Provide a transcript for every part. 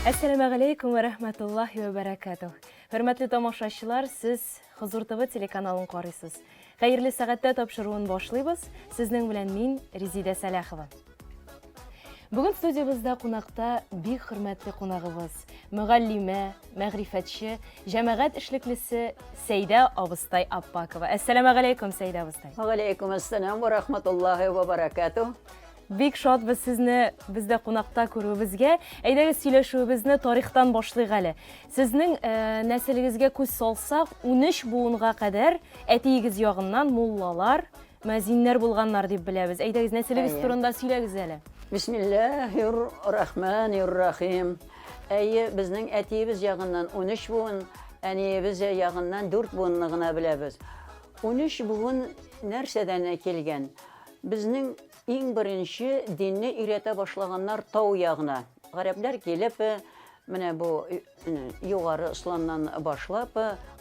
Assalamu alaikum wa rahmatullahi wa barakatuh. Hürmetli тамашачылар, siz Huzur TV телеканалын карыйсыз. Хәерле сәгатьтә тапшыруын башлыйбыз. Сезнең белән мин Резида Салахова. Бүген студиябызда кунакта бик хөрмәтле кунагыбыз, мөгаллимә, мәгърифәтче, җәмәгать эшлеклесе Сәйдә Абыстай Аппакова. Ассаламу алейкум, Сәйдә Абыстай. Ва алейкум ассалам ва рахматуллаһи ва баракатуh. Бик шатбыз сезне бездә кунакта күрүебезгә. Әйдәгез сөйләшүебезне тарихтан башлыйк әле. Сезнең нәселегезгә күз салсак, 13 буынга кадәр әтиегез ягыннан муллалар, мәзиннәр булганнар дип беләбез. Әйдәгез нәселегез турында сөйләгез әле. Бисмиллаһир-рахманир-рахим. Әйе, безнең әтиебез ягыннан 13 буын, әниебез ягыннан 4 буынны гына беләбез. 13 буын нәрсәдән килгән? Безнең иң беренче динне өйрәтә башлаганнар тау ягына. Гарәпләр килеп, менә бу югары исламнан башлап,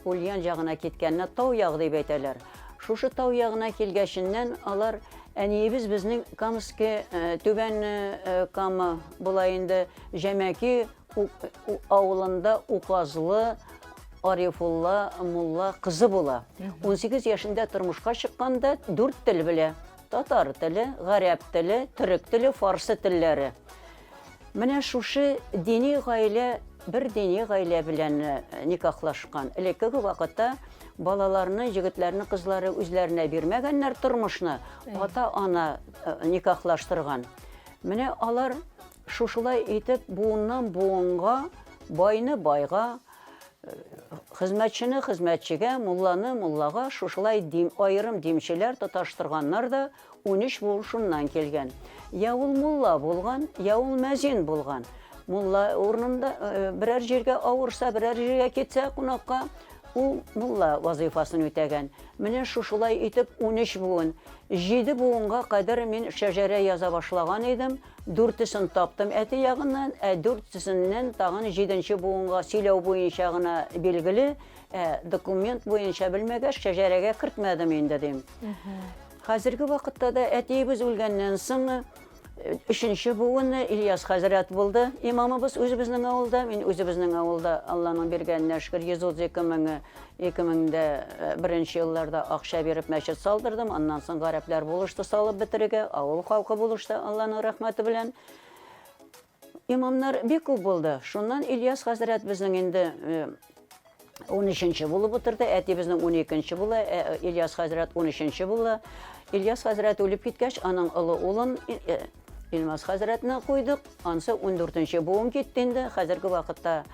Ульян ягына киткәнне тау ягы дип әйтәләр. Шушы тау ягына килгәченнән алар әниебез безнең Камскә түбән Кама була инде Җәмәки авылында указлы Арифулла мулла кызы була. 18 яшендә тормышка чыкканда 4 тел белә. Татар теле, гарәп теле, төрек теле, фарсы телләре. Менә шушы дини гаилә, бер дини гаилә белән никахлашкан. Элекке вакытта балаларны, җегетләрне, кызлары үзләренә бирмәгәннәр тормышны, ата-ана никахлаштырган. Менә алар шушылай итеп буыннан буынга, байны байга, хезмәтчене хезмәтчегә, мулланы муллага шушылай айрым димчеләр тоташтырганнар да 13 буын шуннан килгән. Я ул мулла булган, я ул мәзин булган. Мулла урынында берәр җиргә авырса, берәр җиргә китсә кунакка, ул мулла вазифасын үтәгән. Менә шушылай итеп 13 буын. 7 буынга кадәр мин шәҗәрә яза башлаган идем. 4-сен таптым әти ягыннан, 4-сеннән тагын 7нче буынга сөйләү буенча гына билгеле, документ буенча белмәгәч шәҗәрәгә кертмәдем инде дим. Хәзерге вакытта да әтиебез үлгәннән соң 3нче буын Ильяс хәзрәт булды. Имамыбыз үзебезнең авылда, мин үзебезнең авылда Алланың биргәненә шөкер 2001 елларда акча биреп мәчет салдырдым. Аннан соң гарәпләр булышты салып бетерергә, авыл халкы булышты Алланың рәхмәте белән. Имамнар бик күп булды. Шуннан Ильяс хәзрәт безнең инде 13нче булып утырды, әтибезнең 12нче була, Ильяс хәзрәт 13нче була. Ильяс хәзрәт үлеп киткәч, аның улы улын Илмаз хәзрәтне куйдык. Ансы 14нче буын китте инде. Хәзерге вакытта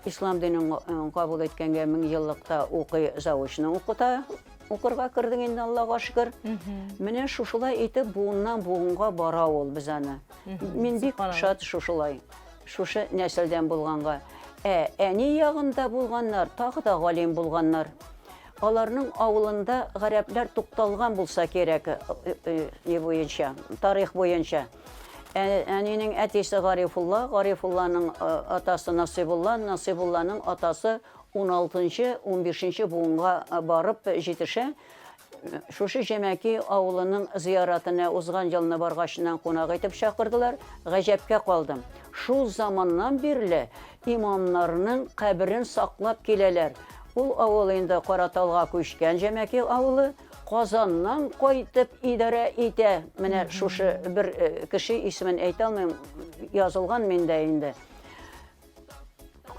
ислам динен кабул иткәнгә 1000 еллыкта укый заочно укыта. Укырга кирдек инде Аллага шөкер. Менә шушылай итеп буыннан буынга бара ул без аны. Мин бик шат шушылай. Шушы нәселдән булганга. Әни ягында булганнар, тагы да галим булганнар. Аларның авылында гарәпләр тукталган булса кирәк, буенча, тарих буенча. Әнинең әтисе Гарифулла, Гарифулланың атасы Насибулла, Насибулланың атасы 16нчы, 15нче буынга барып җитешә. Шушы Җәмәки авылының зияратына узган елны баргачыннан кунак итеп чакырдылар. Гаҗәпкә калдым. Шул заманнан бирле имамнарның каберен саклап киләләр. Ул авыл инде Караталга күчкән Җәмәки авылы, Казаннан кайтып идарә итә. Менә шушы бер кеше исемен әйтә алмыйм, язылган миндә инде.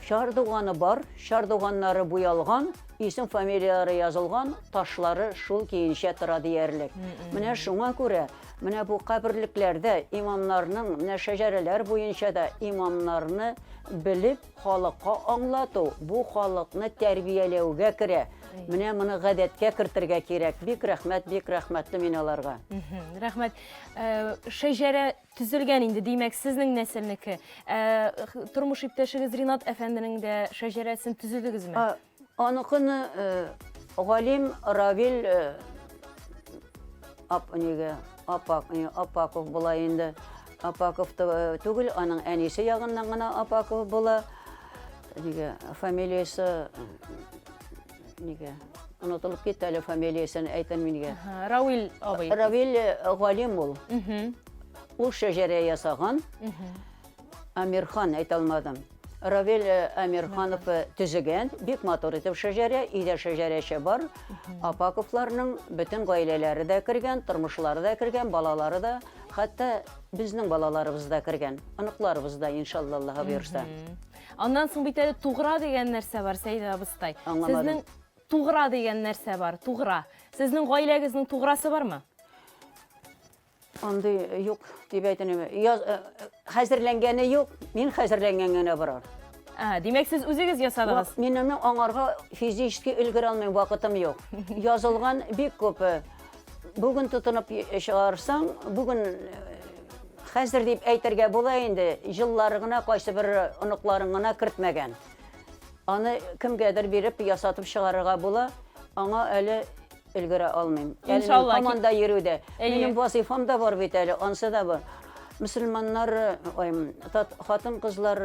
Шардуганы бар, шардуганнары буялган, исем фамилиялары язылган, ташлары шул кийинчә тора диярлек. Менә шуңа күрә, менә бу каберлекләрдә имамнарның, менә шәҗәрәләр буенча да имамнарны белеп халыкка аңлату, бу халыкны тәрбияләүгә керә. Менә моны гадәткә кертергә кирәк. Бик рәхмәтле мин аларга. Рәхмәт. Шәҗәрә төзелгән инде, димәк, сезнең нәселнеке. Тормыш иптәшегез Ринат әфәнденең дә шәҗәрәсен төзедегезме? Аныкыны Галим Равил Апаков була инде. Апаков түгел, аның әнисе ягыннан гына Апаков була. Фамилиясе unutulup gitti әле фамилиясын әйтен мингә. Равил абый. Равил Галим ул. Ул шәҗәрә ясаган. Амирхан әйтә алмадым. Равил Амирханов төзегән, бик матур итеп шәҗәрә, өйдә шәҗәрәче бар. Апаковларның бөтен гаиләләре дә кергән, тормышлары да кергән, балалары да, хәтта безнең балаларыбыз да кергән. Оныкларыбыз да иншалла Аллаһ бирсә. Аннан соң бит әле тугра дигән нәрсә бар, Сәйдә абыстай. Аңламадым. Сезнең тугра дигән нәрсә бар, тугра. Сезнең гаиләгезнең туграсы бармы? Андый юк дип әйтәм. Хәзерләнгәне юк, мин хәзерләнгән генә барар. Димәк, сез үзегез ясадыгыз. Минем аңарга физически өлгерә алмыйм, вакытым юк. Язылган бик күп. Бүген тотынып чыгарсаң, бүген хәзер дип әйтергә була инде, җиллары гына кайсы бер оныкларын гына кертмәгән. Аны кемгәдер биреп ясатып чыгарырга була, аңа әле өлгерә алмыйм. Иншалла. Команда йөрүдә. Минем вазифам да бар бит әле, ансы да бар. Мөселманнар, хатын-кызлар,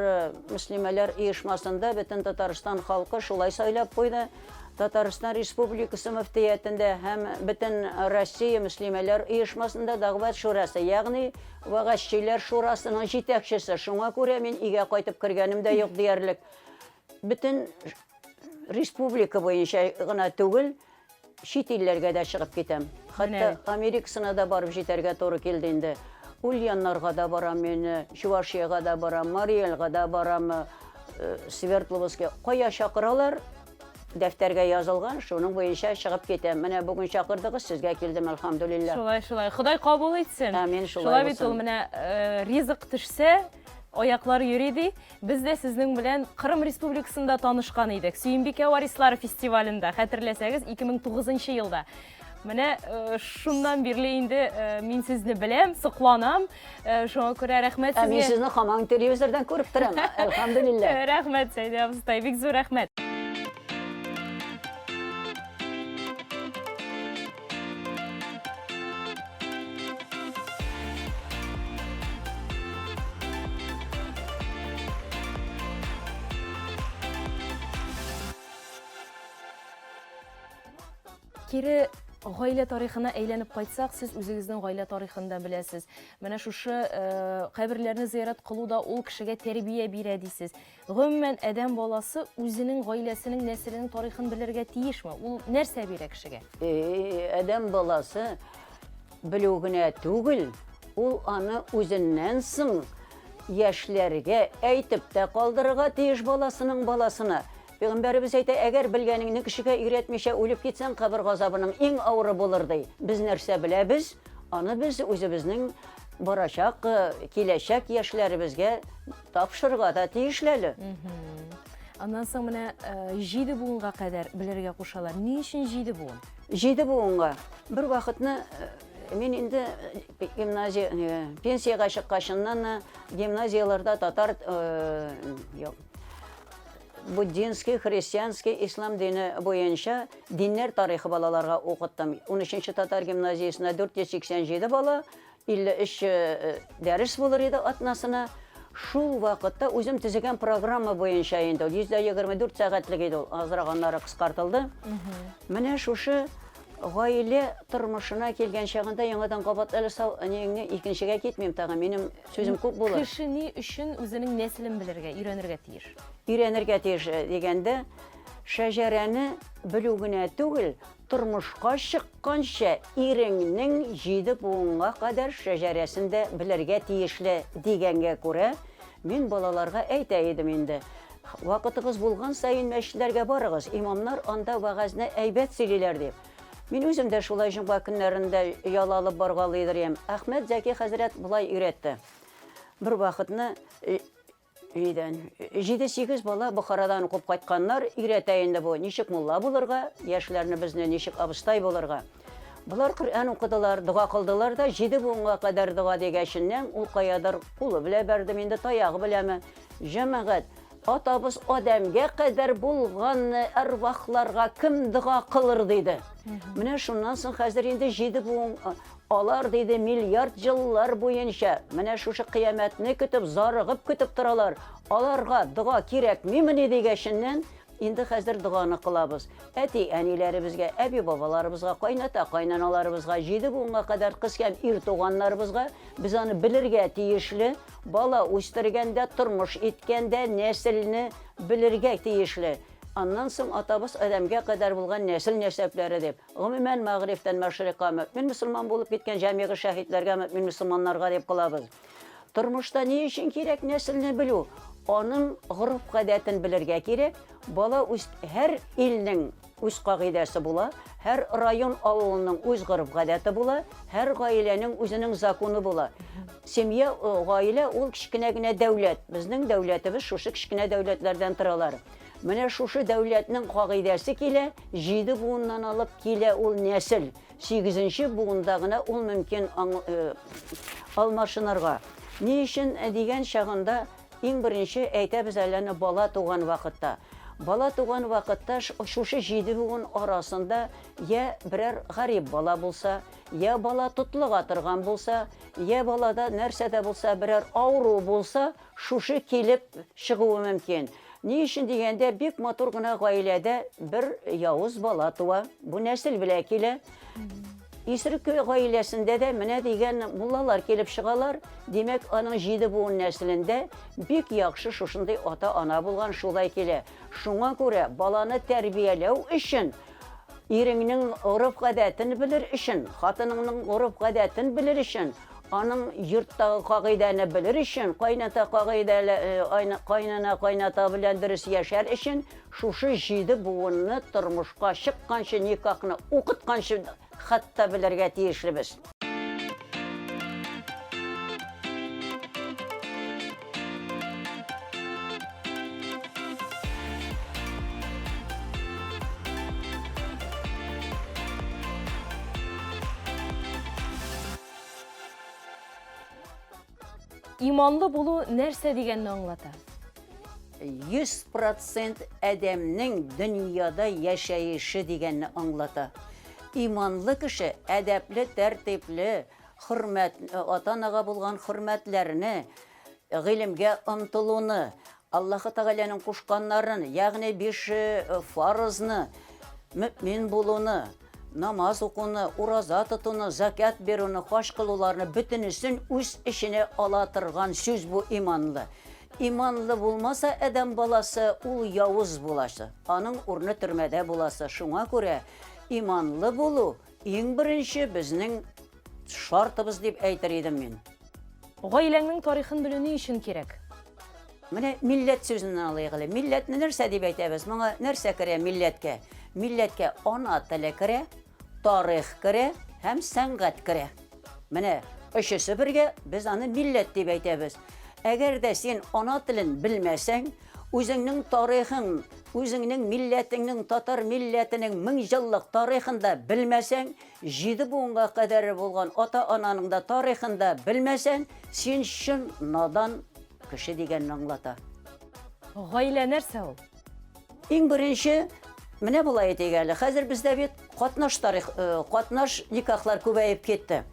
мөслимәләр оешмасында бөтен Татарстан халкы шулай сайлап куйды. Татарстан Республикасы мөфтиятендә һәм бөтен Россия мөслимәләр оешмасында дәгъват шурасы, ягъни вәгазьчеләр шурасының җитәкчесе. Шуңа күрә мин өйгә кайтып кергәнем дә юк диярлек. Бөтен республика буенча гына түгел, чит илләргә дә чыгып китәм. Хәтта Америкасына да барып җитәргә туры килде инде. Ульяннарга да барам мен, Чувашиягә да барам, Мариэлга да барам, Свердловскка. Кая чакыралар? Дәфтәргә язылган, шуның буенча чыгып китәм. Менә бүген чакырдыгыз, сезгә килдем, әлхәмдүлилләх. Шулай. Ходай кабул итсен. Амин, Шулай бит ул менә ризык төшсә, аяклары йөри. Без дә сезнең белән Кырым Республикасында танышкан идек. Сөембикә варислары фестивалендә, хәтерләсәгез, 2009 елда. Менә шуннан бирле инде мин сезне беләм, сокланам. Шуңа күрә рәхмәт сезгә. Мин сезне һаман телевизордан күреп торам. Әлхәмдүлилләх. Рәхмәт, Сәйдә абыстай, бик зур рәхмәт. Кире гаилә тарихына әйләнеп кайтсак, сез үзегезнең гаилә тарихында беләсез. Менә шушы каберләрне зиярат кылу да ул кешегә тәрбия бирә дисез. Гомумән адәм баласы үзенең гаиләсенең нәселенең тарихын белергә тиешме? Ул нәрсә бирә кешегә? Адәм баласы белү генә түгел, ул аны үзеннән соң яшьләргә әйтеп тә калдырырга тиеш баласының баласына. Пәйгамбәрбез әйтә, әгәр белгәнеңне кешегә өйрәтмичә үлеп китсәң, кабер газабының иң авыры булыр ди. Без нәрсә беләбез, аны без үзебезнең барачак, киләчәк яшьләребезгә тапшырырга да тиешләле. Аннан соң менә 7 буынга кадәр белергә кушалар. Ни өчен 7 буын? 7 буынга. Бер вакытны мин инде гимназия пенсияга чыккачыннан гимназияларда татар буддинский, христианский, ислам дине буенча диннәр тарихы балаларга укыттым. 13-нче татар гимназиясендә 487 бала, 53 дәрес булыр иде атнасына. Шул вакытта үзем төзегән программа буенча инде 124 сәгатьлек иде ул, азраганнары кыскартылды. Менә шушы гаилә тормышына килгән чагында яңадан кабат әле икенчегә китмим тагы, минем сүзем күп булыр. Кеше ни өчен үзенең нәселен белергә, өйрәнергә тиеш? Өйрәнергә тиеш дигәндә, шәҗәрәне белү генә түгел, тормышка чыкканча иреңнең 7 буынга кадәр шәҗәрәсен дә белергә тиешле дигәнгә күрә, мин балаларга әйтә идем инде. Вакытыгыз булган сайын мәчетләргә барыгыз, имамнар анда вагазны әйбәт сөйлиләр дип. Мин үзем дә шулай җомга көннәрендә ялалып баргалы идем. Әхмәт Зәки хәзрәт булай өйрәтте. Бер вакытны 7-8 бала Бухарадан укып кайтканнар, өйрәтә инде бу. Ничек мулла булырга, яшьләрне безне ничек абыстай булырга. Булар Коръән укыдылар, дуга кылдылар да 7 буынга кадәр дуга дигәченнән ул каядыр кулы белә бәрдем инде, таягы беләме. Җәмәгать, атабыз адәмгә кадәр булган арвахларга кем дуга кылыр диде. Менә шуннан соң хәзер инде 7 буын алар диде миллиард еллар буенча. Менә шушы кыямәтне көтеп, зарыгып көтеп торалар. Аларга дуга кирәкмиме дигәченнән инде хәзер доганы кылабыз. Әти, әниләребезгә, әби бабаларыбызга, кайната, кайнаналарыбызга, 7 буынга кадәр кыз һәм ир туганнарыбызга без аны белергә тиешле, бала үстергәндә, тормыш иткәндә нәселне белергә тиешле. Аннан соң атабыз адәмгә кадәр булган нәсел нәсәпләре дип. Гомумән мәгърифтән мәшрикка мөмин мөселман булып киткән җәмигы шаһидләргә мөмин мөселманнарга дип кылабыз. Тормышта ни өчен кирәк нәселне белү? Аның горыф-гадәтен белергә кирәк. Бала һәр илнең үз кагыйдәсе була, һәр район авылының үз горыф-гадәте була, һәр гаиләнең үзенең законы була. Семья, гаилә ул кичкенә генә дәүләт. Безнең дәүләтебез шушы кичкенә дәүләтләрдән торалар. Менә шушы дәүләтнең кагыйдәсе килә, 7 буыннан алып килә ул нәсел. 8нче буында гына ул мөмкин алмашынырга. Ни өчен дигән чагында иң беренче әйтәбез әле бала туган вакытта. Бала туган вакытта шушы 7 буын арасында я берәр гарип бала булса, я бала тутлыга торган булса, я балада нәрсәдә булса, берәр авыру булса, шушы килеп чыгуы мөмкин. Ни өчен дигәндә, бик матур гына гаиләдә бер явыз бала туа. Бу нәсел белә килә. Исерек гаиләсендә дә менә дигән муллалар килеп чыгалар. Димәк, аның 7 буын нәселендә бик яхшы шушындай ата-ана булган шулай килә. Шуңа күрә баланы тәрбияләү өчен, иреңнең горыф-гадәтен белер өчен, хатыныңның горыф-гадәтен белер өчен, аның йорттагы кагыйдәне белер өчен, кайната белән дөрес яшәр өчен, шушы 7 буынны тормышка чыкканчы, никахны укытканчы хатта белергә тиешлебез. Иманлы булу нәрсә дигәнне аңлата? 100% әдәмнең дөньяда яшәеше дигәнне аңлата. Иманлы кеше әдәпле, тәртипле, хөрмәт, ата-анага булган хөрмәтләрне, гыйлемгә омтылуны, Аллаһ Тәгаләнең кушканнарын, ягъни 5 фарызны, мөмин булуны, намаз укуны, ураза тотуны, закят беруны, хаҗ кылуларны бөтенесен үз иченә ала торган сүз бу иманлы. Иманлы булмаса адәм баласы ул явыз буласы. Аның урны төрмәдә буласы. Шуңа күрә иманлы булу иң беренче безнең шартыбыз дип әйтер идем мин. Гаиләңнең тарихын белү ни өчен кирәк? Менә милләт сүзен алыйк әле. Милләтне нәрсә дип әйтәбез? Моңа нәрсә керә милләткә? Милләткә ана теле керә, тарих керә һәм сәнгать керә. Менә өчесе бергә без аны милләт дип әйтәбез. Әгәр дә син ана телен белмәсәң, үзеңнең тарихың, үзеңнең милләтеңнең, татар милләтенең 1000 еллык тарихында белмәсәң, 7 буынга кадәр булган ата-ананың да тарихында белмәсәң, син шын надан кеше дигәнне аңлата. Гаилә нәрсә ул? Иң беренче менә булай әйтик әле. Хәзер бездә бит катнаш никахлар күбәеп кетте.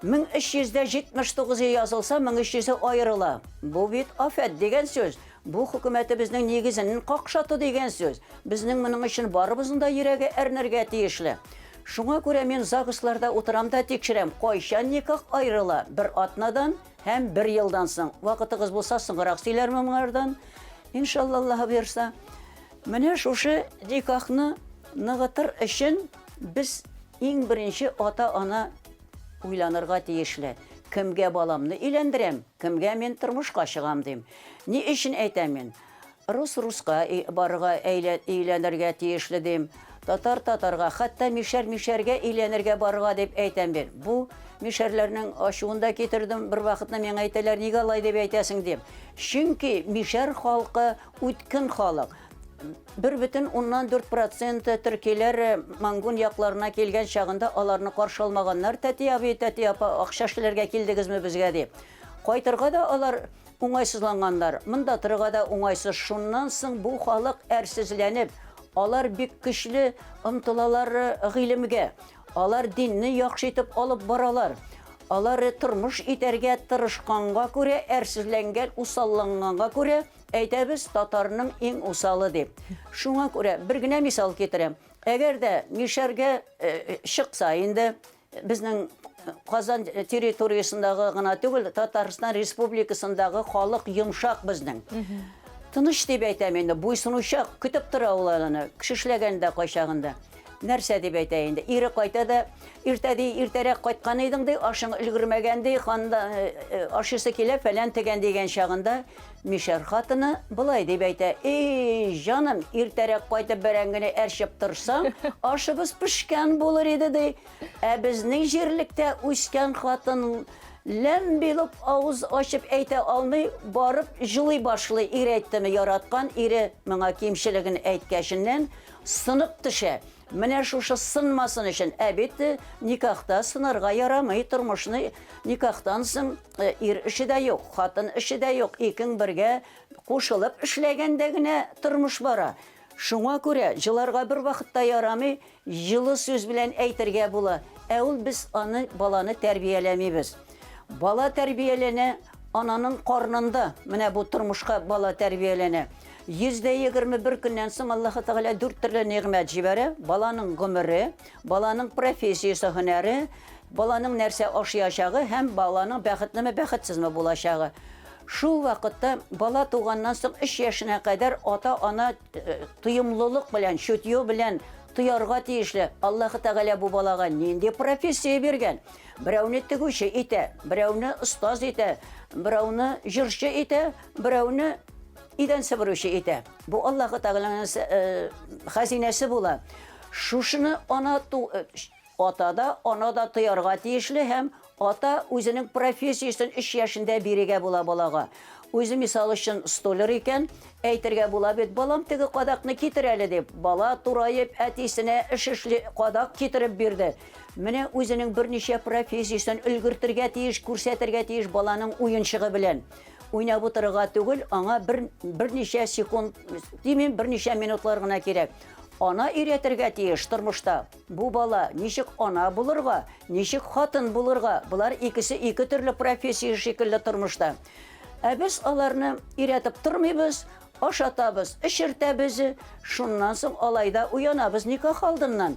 1379 язылса, 1300 аерыла. Бу бит афәт дигән сүз. Бу хөкүмәтебезнең нигезен какшату дигән сүз. Безнең моның өчен барыбызның да йөрәге әрнергә тиешле. Шуңа күрә мин загысларда утырам да тикшерәм, кайчан никах аерыла? Бер атнадан һәм 1 елдан соң. Вакытыгыз булса, соңрак сөйләрмен моңардан. Иншалла, Аллаһ бирсә. Менә шушы никахны ныгытыр өчен без иң беренче ата-ана уйланырга тиешле. Кемгә баламны өйләндерәм, кемгә мен тормышка чыгам дим. Ни өчен әйтәм мин? Руска барырга өйләнергә тиешле дим. Татарга, хәтта мишәргә өйләнергә барырга дип әйтәм бир. Бу мишәрләрнең ачуында китердем, бер вакытны мен әйтәләр, нигә алай дип әйтәсең дип. Чөнки мишәр халкы үткен халык. 1,4% төркиләр Мангун якларына килгән чагында аларны каршы алмаганнар. Тәти апа, акча эшләргә килдегезме безгә дип. Кайтырга да алар уңайсызланганнар. Монда торырга да уңайсыз. Шуннан соң бу халык әрсезләнеп, алар бик көчле омтылалар гыйлемгә. Алар динне яхшы итеп алып баралар. Алар тормыш итәргә тырышканга күрә, әрсезләнгән, усалланганга күрә, әйтәбез татарның иң усалы дип. Шуңа күрә бер генә мисал китерәм. Әгәр дә Мишәргә чыкса инде безнең Казан территориясындагы гына түгел, Татарстан Республикасындагы халык йомшак безнең. Тыныч дип әйтәм инде, буйсынучак көтеп тора ул аны, кеше эшләгәндә кайчагында. Нәрсә дип әйтә инде? Ире кайта да, иртәрәк кайткан идең ди, ашың өлгермәгән ди, ханда ашысы килә фәлән тегән дигән чагында Мишәр хатыны булай дип әйтә: "Эй, җаным, иртәрәк кайтып бәрәңгене әрчеп торсаң, ашыбыз пешкән булыр иде ди. Ә безнең җирлектә үскән хатын ләм билеп авыз ачып әйтә алмый, барып җылый башлый, ире әйттеме яраткан, ире моңа кимчелеген әйткәшеннән сынып төшә. Менә шушы сынмасын өчен бит никахта сынарга ярамый, тормышны никахтан соң ир эше дә юк, хатын эше дә юк, икең бергә кушылып эшләгәндә генә тормыш бара. Шуңа күрә җыларга бер вакытта ярамый, җылы сүз белән әйтергә була. Ул без аны баланы тәрбияләмибез. Бала тәрбияләнә ананың карнында. Менә бу тормышка бала тәрбияләнә. 121 көннән соң Аллаһ Тәгалә 4 төрле нигъмәт җибәрә. Баланың гомере, баланың профессиясе, һөнәре, баланың нәрсә ашаячагы һәм баланың бәхетлеме, бәхетсезме булачагы. Шул вакытта бала туганнан соң 3 яшенә кадәр ата-ана тыйымлылык белән, шөтью белән тыярга тиешле. Аллаһ Тәгалә бу балага нинди профессия биргән? Берәүне тегүче итә, берәүне остаз итә, берәүне җырчы итә, берәүне идән сыбыручы итә. Бу Аллаһ Тәгаләнең хәзинәсе була. Шушыны ата да тыярга тиешле һәм ата үзенең профессиясын 3 яшендә бирегә була балага. Үзе мисал өчен столер икән, әйтергә була бит, балам теге кадакны китер әле дип. Бала турайып әтисенә эшле кадак китереп бирде. Менә үзенең берничә профессиясын өлгертергә тиеш, күрсәтергә тиеш баланың уенчыгы белән. Уйнап утырырга түгел, аңа берничә секунд, димим, берничә минутлар гына кирәк. Ана өйрәтергә тиеш тормышта. Бу бала ничек ана булырга, ничек хатын булырга, булар икесе ике төрле профессия шикелле тормышта. Без аларны өйрәтеп тормыйбыз, ашатабыз, эшертәбез, шуннан соң алайда уянабыз никах алдыннан.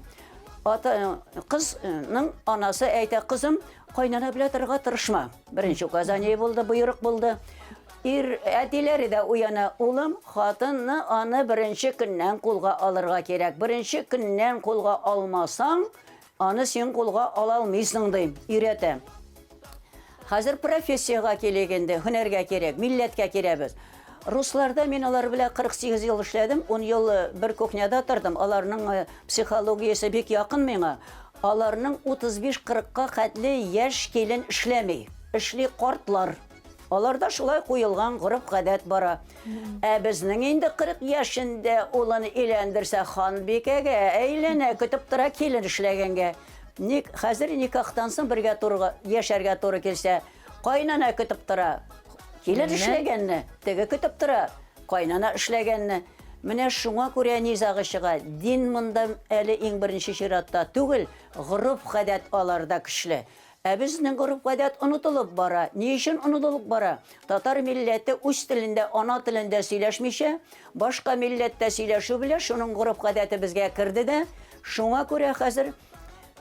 Кызның анасы әйтә: "Кызым, кайнана белә торырга тырышма." Беренче указание булды, буйрык булды. Әтиләре дә уяна: "Улым, хатынны аны беренче көннән кулга алырга кирәк. Беренче көннән кулга алмасаң, аны син кулга ала алмыйсың" ди, өйрәтә. Хәзер профессияга килгәндә, һөнәргә кирәк, милләткә кирәбез. Русларда мин алар белән 48 ел эшләдем, 10 ел бер кухняда тордым. Аларның психологиясе бик якын миңа. Аларның 35-40-ка хәтле яшь килен эшләми, эшли картлар. Аларда шулай куелган горыф гадәт бара. Безнең инде 40 яшендә улын өйләндерсә, ханбикәгә әйләнә, көтеп тора килен эшләгәнгә. Хәзер никахтан соң бергә турга, яшәргә туры килсә, кайнана көтеп тора. Килен эшләгәнне, теге көтеп тора, кайнана эшләгәнне. Менә шуңа күрә низагы чыга. Дин монда әле иң беренче чиратта түгел, горыф гадәт аларда көчле. Безнең горыф гадәт онытылып бара. Ни өчен онытылып бара? Татар милләте үз телендә, ана телендә сөйләшмичә, башка милләттә сөйләшү белән шуның горыф гадәте безгә керде дә, шуңа күрә хәзер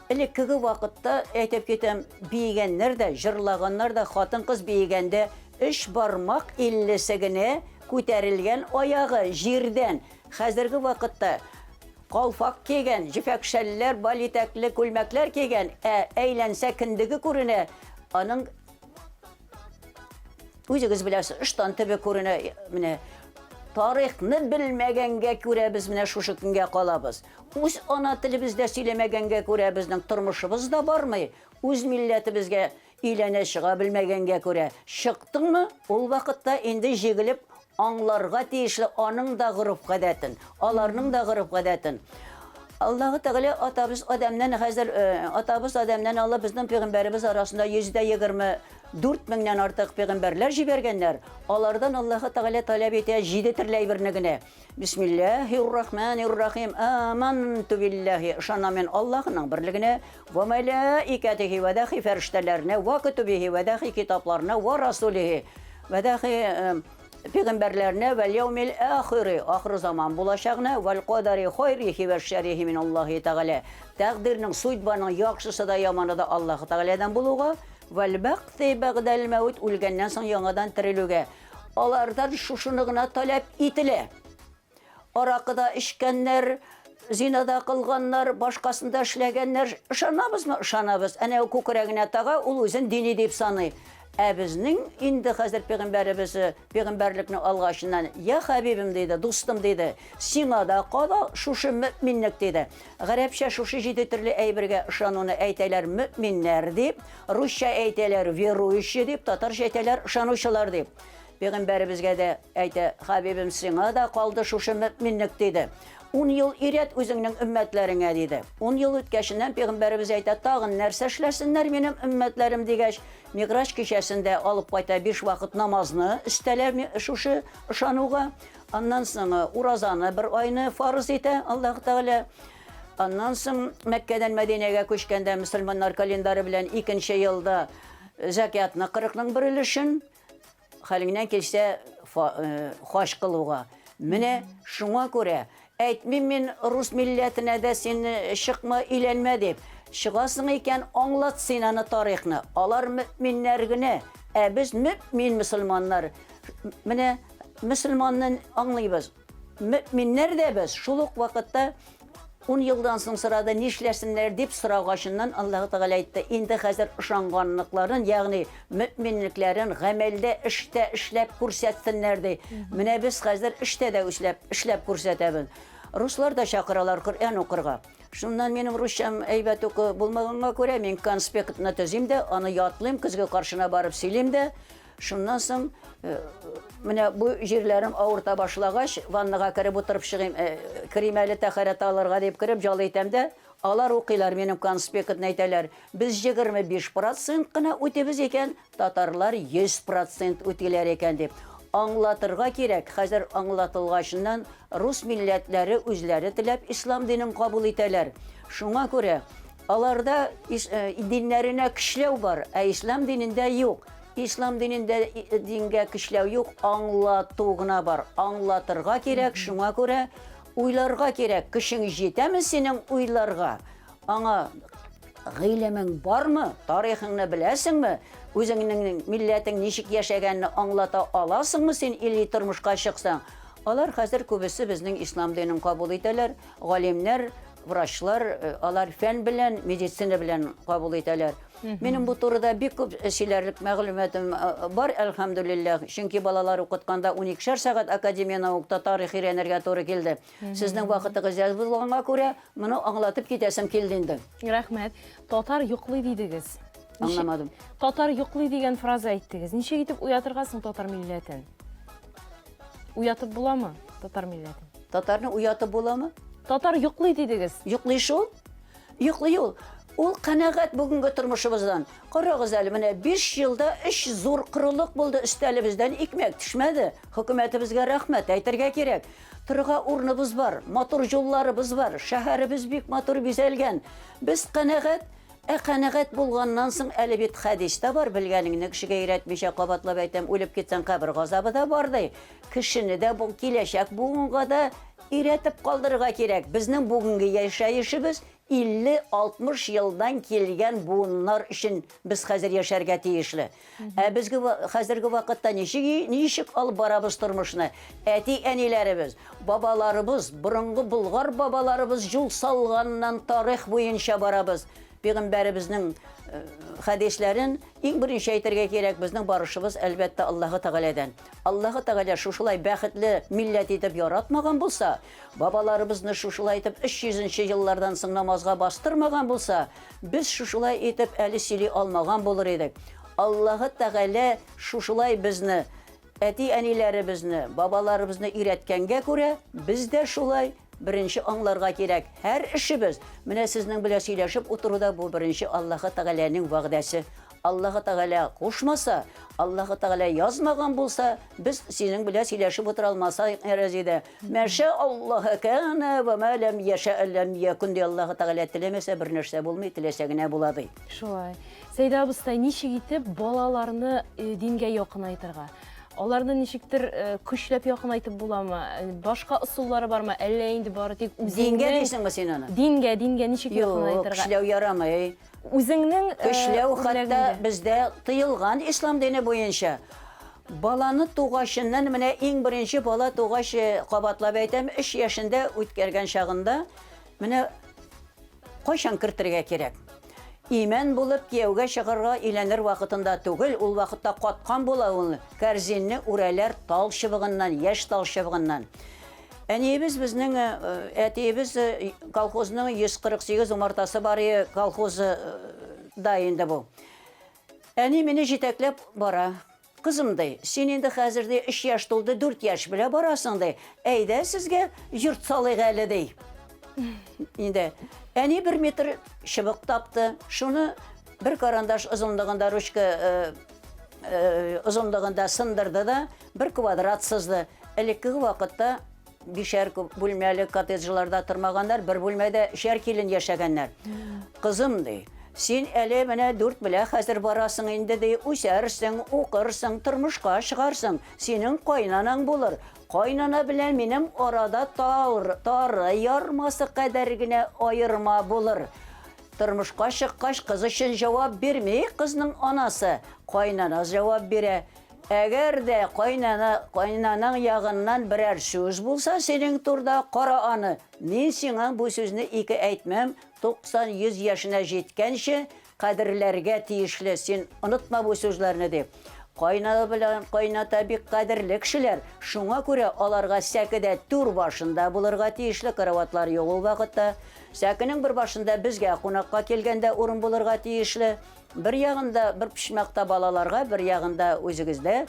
элеккеге вакытта әйтеп китәм, биегәннәр дә, җырлаганнар да, хатын-кыз биегәндә 3 бармак 50-се генә күтәрелгән аягы җирдән. Хәзерге вакытта калфак кигән, җефәкшәлләр, балитәкле күлмәкләр кигән, әйләнсә киндеге күренә. Аның үзегез беләсез, ыштан төбе күренә. Менә тарихны белмәгәнгә күрә без менә шушы көнгә калабыз. Үз ана телебездә сөйләмәгәнгә күрә безнең тормышыбыз да бармый. Үз милләтебезгә өйләнә чыга белмәгәнгә күрә. Чыктыңмы? Ул вакытта инде җигелеп аңларга тиешле аның да горыф гадәтен, аларның да горыф гадәтен. Аллаһ Тәгалә атабыз Адамнан хәзер атабыз Адамнан алып безнең пәйгамбәрбез арасында 124 меңнән артык пәйгамбәрләр җибәргәннәр. Алардан Аллаһ Тәгалә таләп итә 7 төрле әйберне генә. Бисмиллаһир-рахманир-рахим. Аманту биллаһи. Ышанам мин Аллаһның берлегенә, ва малаикатихи ва дахи фәрештәләренә, ва кутубихи ва дахи китапларына, ва расулихи ва дахи peygamberlerine vel yevmil ahiri, ahir zaman bulaşağına vel qadari hayrihi ve şerrihi min Allahi Teala. Takdirinin suydbanın yaxşısı da yamanı da Allah Teala'dan buluğa vel baqti ba'del mevt ölgenden soň yanadan tirilüge. Alardan şuşunuguna talep itile. Arakıda içkenler, zinada kılganlar, başkasında işlegenler ışanabız mı? Işanabız. Ene o kukuregine tağa ul özün dini deyip sanı. Bizning indi hazır peygamberlikni alğaşından ya Habibim deydi, dostum deydi. Sina da qala şuşu müminlik deydi. Garapça şuşu jidi türlü eybirge ışanunu eyteler müminler deyip, Rusça eyteler veruyuşu deyip, Tatarca eyteler ışanuşular deyip. Peygamberimizge de eyte Habibim sina da qaldı şuşu müminlik deydi. 10 yıl iret özünün ümmetlerine dedi. 10 yıl ötkeşinden Peygamberimiz ayta tağın nerse işlesinler benim ümmetlerim degeç. Miqraç kişesinde alıp qayta 5 vakit namazını isteler şuşu ışanuğa. Ondan sonra urazanı bir ayını farz ete Allah Teala. Ondan sonra Mekke'den Medine'ye köşkende Müslümanlar kalenderi bilen 2. yılda zakatını 40'nın bir ilişin halinden kelişte hoş kılığa. Mine şuna göre Eytmin Rus milletine de sen şıkma ilenme deyip, şıgasın iken anlat sinanı tarihini, alar müminler güne, biz mümin Müslümanlar, mine Müslümanın anlayız, müminler de biz, şuluk vakitte 10 yıldan soň sırada nişlesinler deyip sırağaşından Allah-u Teala aytdı. Indi hazır ışanganlıkların, yani müminliklerin gamelde işte işlep kursetsinler dey. Mine biz hazır işte de işlep kursetebin. Ruslar da şakıralar Kur'an okurga. Şundan benim Rusçam eybet oku bulmağına göre men konspektini tüzeyim de, onu yatlayayım, kızga karşına barıp sileyim de. Şundan soň mine bu jirlerim ağırta başlagaç, vannaga kirip oturup çıgayım, kirimeli taharat alarga deyip kirip jalaytam da, alar okuylar benim konspektini aytalar. Biz 25% qına ötebіз eken, Tatarlar 100% öteler eken deyip. Anlatırga kerek, hazır anlatılgaçından Rus milletleri özleri tilep İslam dinin kabul eteler. Şuna göre, alarda dinlerine kişlev var, İslam dininde yok. İslam dininde dinge kişlev yok, anlatığına var. Anlatırga kerek, şuna göre uylarga kerek. Kışın jetemi senin uylarga. Ana gıylemin var mı? Tarihini bilesin mi? Özünün milletin nişik yaşaganını anlata alasın mı sen ili turmuşqa çıksan? Alar hazır köbüsü bizning İslam dinin kabul eteler. Galimler, vraçlar, alar fen bilen, medisina bilen kabul eteler. Benim bu turda bir köp şeylerlik məlumatim var elhamdülillah. Çünkü balalar okutqanda 12'şer saat akademiya naukta tarih öğrenirge toru keldi. Sizning vaqtınız az bulğanğa görə bunu anlatıp ketesim keldindi. Rahmet. Tatar yoqluy deydigiz. Anlamadım. Tatar yoqluy degan fraza aytdingiz. Neçe gitip uyatırgasın Tatar milletin? Uyatıp bulamı Tatar milletin? Tatarını uyatıp bulamı? Tatar yoqluy deydigiz. Yoqlayış ol? Yoqlayış ol. Ol qanagat bugünkü turmuşumuzdan. Qaragız əli, mine 5 yılda iş zor qırılıq buldu üstəlimizdən ekmek düşmedi. Hükümetimizge rahmet, aytırga kerek. Turga urnumuz var, motor yollarımız var, şəhərimiz büyük motor bizelgen. Biz qanagat bulğandan soň əli bit hadisdə var, bilgeningni kişi gayretmişe qabatlap aytam, ölüp ketsen qabr gazabı da bardı. Kişini de bu kileşek bugunga da iretip kaldırga kerek. Bizning bugünkü yaşayışımız 50-60 yıldan kelgen bunlar için biz hazır yaşarga tiyişli. Bizgi hazırgi vaqtda nişik alıp barabız turmuşni. Eti enilerimiz, babalarımız, burungu Bulgar babalarımız yol salgandan tarih boyunca barabız. Peygamberimizin hadislerin en birinci aytırga kerek bizning barışımız elbette Allahu Teala'dan. Allahu Teala şuşulay bəxtli millet etip yaratmagan bulsa, babalarımızны şuşulay etip 300. yıllardan soň namazga bastırmagan bulsa, biz şuşulay etip əli sili almagan bulur edik. Allahu Teala şuşulay bizni, eti anilerimizni, babalarımızны üretkenge göre biz de şulay birinci anlarga kerek. Her işimiz. Mine sizning bilen söyleşip oturuda bu birinci Allahu Teala'nın va'dasi. Allahu Teala koşmasa, Allahu Teala yazmagan bulsa, biz sizin bilen söyleşip oturalmasak erazide. Meşe Allahu kana ve ma lem yasha lem yakun diye Allahu Teala tilemese bir nerse bulmay, tilesegine buladı. Şolay. Seyda abыстay neçe gitip balalarını dinge yoqun aytırga. Аларны ничектер көчләп якын айтып буламы? Башка ысуллары бармы? Әллә инде бары тик Дингә дисеңме син аны? Дингә ничек якын Юк, айтырга? көчләү ярамый. Үзеңнең Көчләү хатта үзлегеңдә. бездә тыелган ислам дине буенча. Баланы тугашыннан менә иң беренче бала тугаш кабатлап әйтәм 3 яшендә үткәргән чагында менә кайчан кертергә кирәк. Имән булып кияүгә чыгарга иләнер вакытында түгел, ул вакытта каткан була ул. Кәрзинне үрәләр тал чыбыгыннан, яшь тал чыбыгыннан. Әниебез безнең әтиебез колхозның 148 умартасы бар колхозы да инде бу. Әни мине җитәкләп бара. Кызым ди, син инде хәзердә 3 яшь тулды, 4 яшь белә барасың ди. Әйдә сезгә йорт салыйк әле ди. Инде әни 1 метр чыбык тапты. Шуны бер карандаш озынлыгында ручка озынлыгында сындырды да 1 квадрат сызды. Элекке вакытта бишәр бүлмәле коттеджларда тормаганнар, 1 бүлмәдә 3 килен яшәгәннәр. Кызым ди, син әле менә 4 белә хәзер барасың инде ди, үсәрсең, укырсың, тормышка чыгарсың, синең кайнанаң булыр. Кайнана белән минем арада тары ярмасы кадәр генә аерма булыр. Тормышка чыккач кыз өчен җавап бирми, кызның анасы. Кайнана җавап бирә. Әгәр дә кайнанаң ягыннан берәр сүз булса, синең турда кара аны. Мин сиңа бу сүзне 2 әйтмәм, 90-100 яшенә җиткәнче кадерләргә тиешле. Син онытма бу сүзләрне дип. Кайнана белән кайната бик кадерле кешеләр. Шуңа күрә аларга сәкедә тур башында булырга тиешле караватлар юк ул вакытта. Сәкенең бер башында безгә кунакка килгәндә урын булырга тиешле. Бер ягында бер пишмәктә балаларга, бер ягында үзегездә.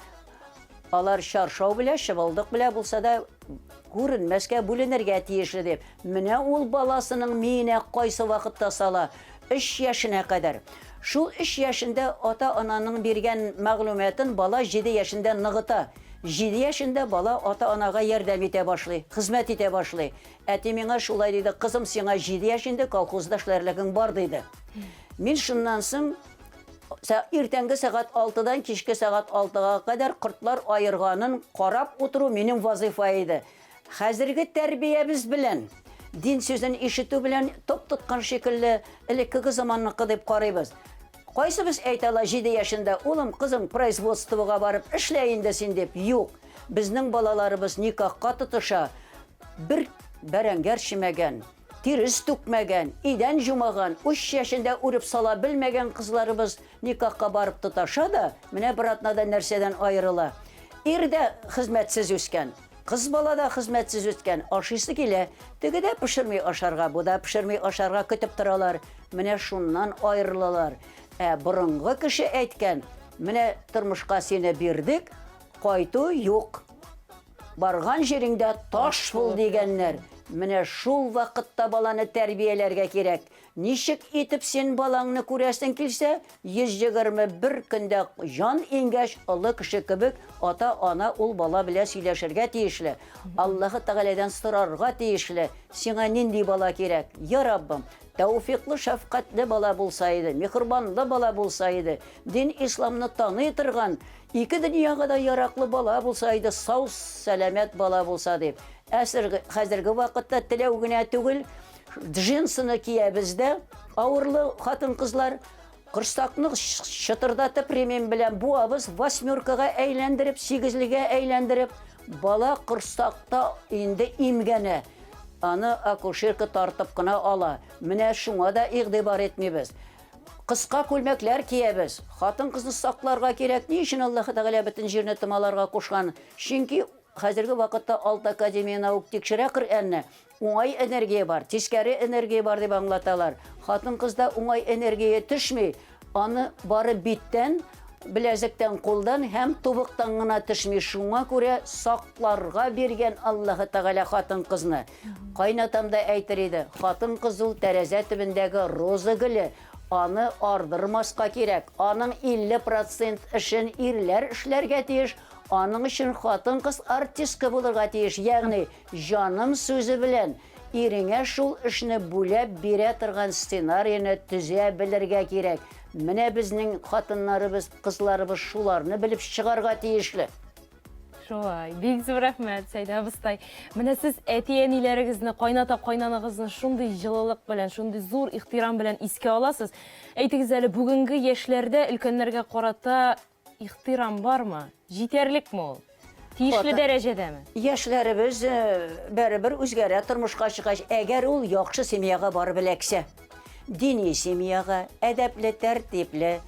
Алар шаршау белән, шыбылдык белән булса да күренмәскә бүленергә тиешле дип. Менә ул баласының миенә кайсы вакытта сала 3 яшенә кадәр. Шул 3 яшендә ата-ананың биргән мәгълүматын бала 7 яшендә ныгыта. 7 яшендә бала ата-анага ярдәм итә башлый, хезмәт итә башлый. Әти миңа шулай диде, кызым сиңа 7 яшендә колхозда эшләрлегең бар диде. Мин шуннан соң иртәнге сәгать 6-дан кичке сәгать 6-га кадәр кортлар айырганын карап утыру минем вазифа иде. Хәзерге тәрбиябез белән дин сүзен ишетү белән топ тоткан шикелле элекке заманныкы дип карыйбыз. Кайсы без әйтәләр 7 яшендә, улым, кызым, производствога барып эшләй инде син дип. Юк, безнең балаларыбыз никахка тотыша. Бер бәрәңгәр чимәгән, тирис түкмәгән, идән җумаган, 3 яшендә үреп сала белмәгән кызларыбыз никахка барып тоташа да, менә бер атнада нәрсәдән аерыла. Ирдә хезмәтсез үскән. Кыз бала да хезмәтсез үткән, ашыйсы килә. Тегедә пешерми ашарга, бу да пешерми ашарга көтеп торалар. Менә шуннан аерылалар. Борынгы кеше әйткән, менә тормышка сине бирдек, кайту юк. Барган җиреңдә таш бул дигәннәр. Менә шул вакытта баланы тәрбияләргә кирәк. Ничек итеп син балаңны күрәсең килсә, 121 көндә жан иңгәч олы кеше кебек ата-ана ул бала белән сөйләшергә тиешле. Аллаһы Тәгаләдән сорарга тиешле. Сиңа нинди бала кирәк? Я Раббым, тәүфиклы, шәфкатьле бала булса иде, мехрибанлы бала булса иде, дин исламны таный торган, 2 дөньяга да яраклы бала булса иде, сау сәламәт бала булса дип. Хәзерге вакытта теләү генә түгел, джинсыны кия бездә, авырлы хатын-кызлар корсакны шытырдатып ремень белән буабыз, 8-кага әйләндереп, 8-легә әйләндереп, бала корсакта инде имгәнә. Аны акушерка тартып кына ала. Менә шуңа да игътибар етмибез. Кыска күлмәкләр киябез. Хатын-кызны сакларга кирәк. Ни өчен Аллаһы Тәгалә бөтен җирне томаларга кушкан? Чөнки хәзерге вакытта Алт академия наук тикшерә Коръәнне. Уңай энергия бар, тискәре энергия бар дип аңлаталар. Хатын-кызда уңай энергия төшми. Аны бары биттән, беләзектән, кулдан һәм тубыктан гына төшми. Шуңа күрә сакларга биргән Аллаһы Тәгалә хатын-кызны. Кайнатам да әйтер иде, хатын-кыз ул тәрәзә төбендәге роза гөле. Аны ардырмаска кирәк. Аның 50% эшен ирләр эшләргә тиеш. Аның өчен хатын-кыз артистка булырга тиеш. Ягъни җаным сүзе белән иреңә шул эшне бүләп бирә торган сценарийны төзә белергә кирәк. Менә безнең хатыннарыбыз, кызларыбыз шуларны белеп чыгарга тиешле. Шулай, бик зур рәхмәт, Сәйдә абыстай. Менә сез әти-әниләрегезне, кайната-кайнанагызны шундый җылылык белән, шундый зур ихтирам белән искә аласыз. Әйтегез әле, бүгенге яшьләрдә өлкәннәргә карата ихтирам бармы? Җитәрлекме ул? Тиешле дәрәҗәдәме? Яшьләребез бәрібір үзгәрә тормышка чыгач, әгәр ул яхшы семьяга барып эләксә, дини семьяга, әдәпле, тәртипле,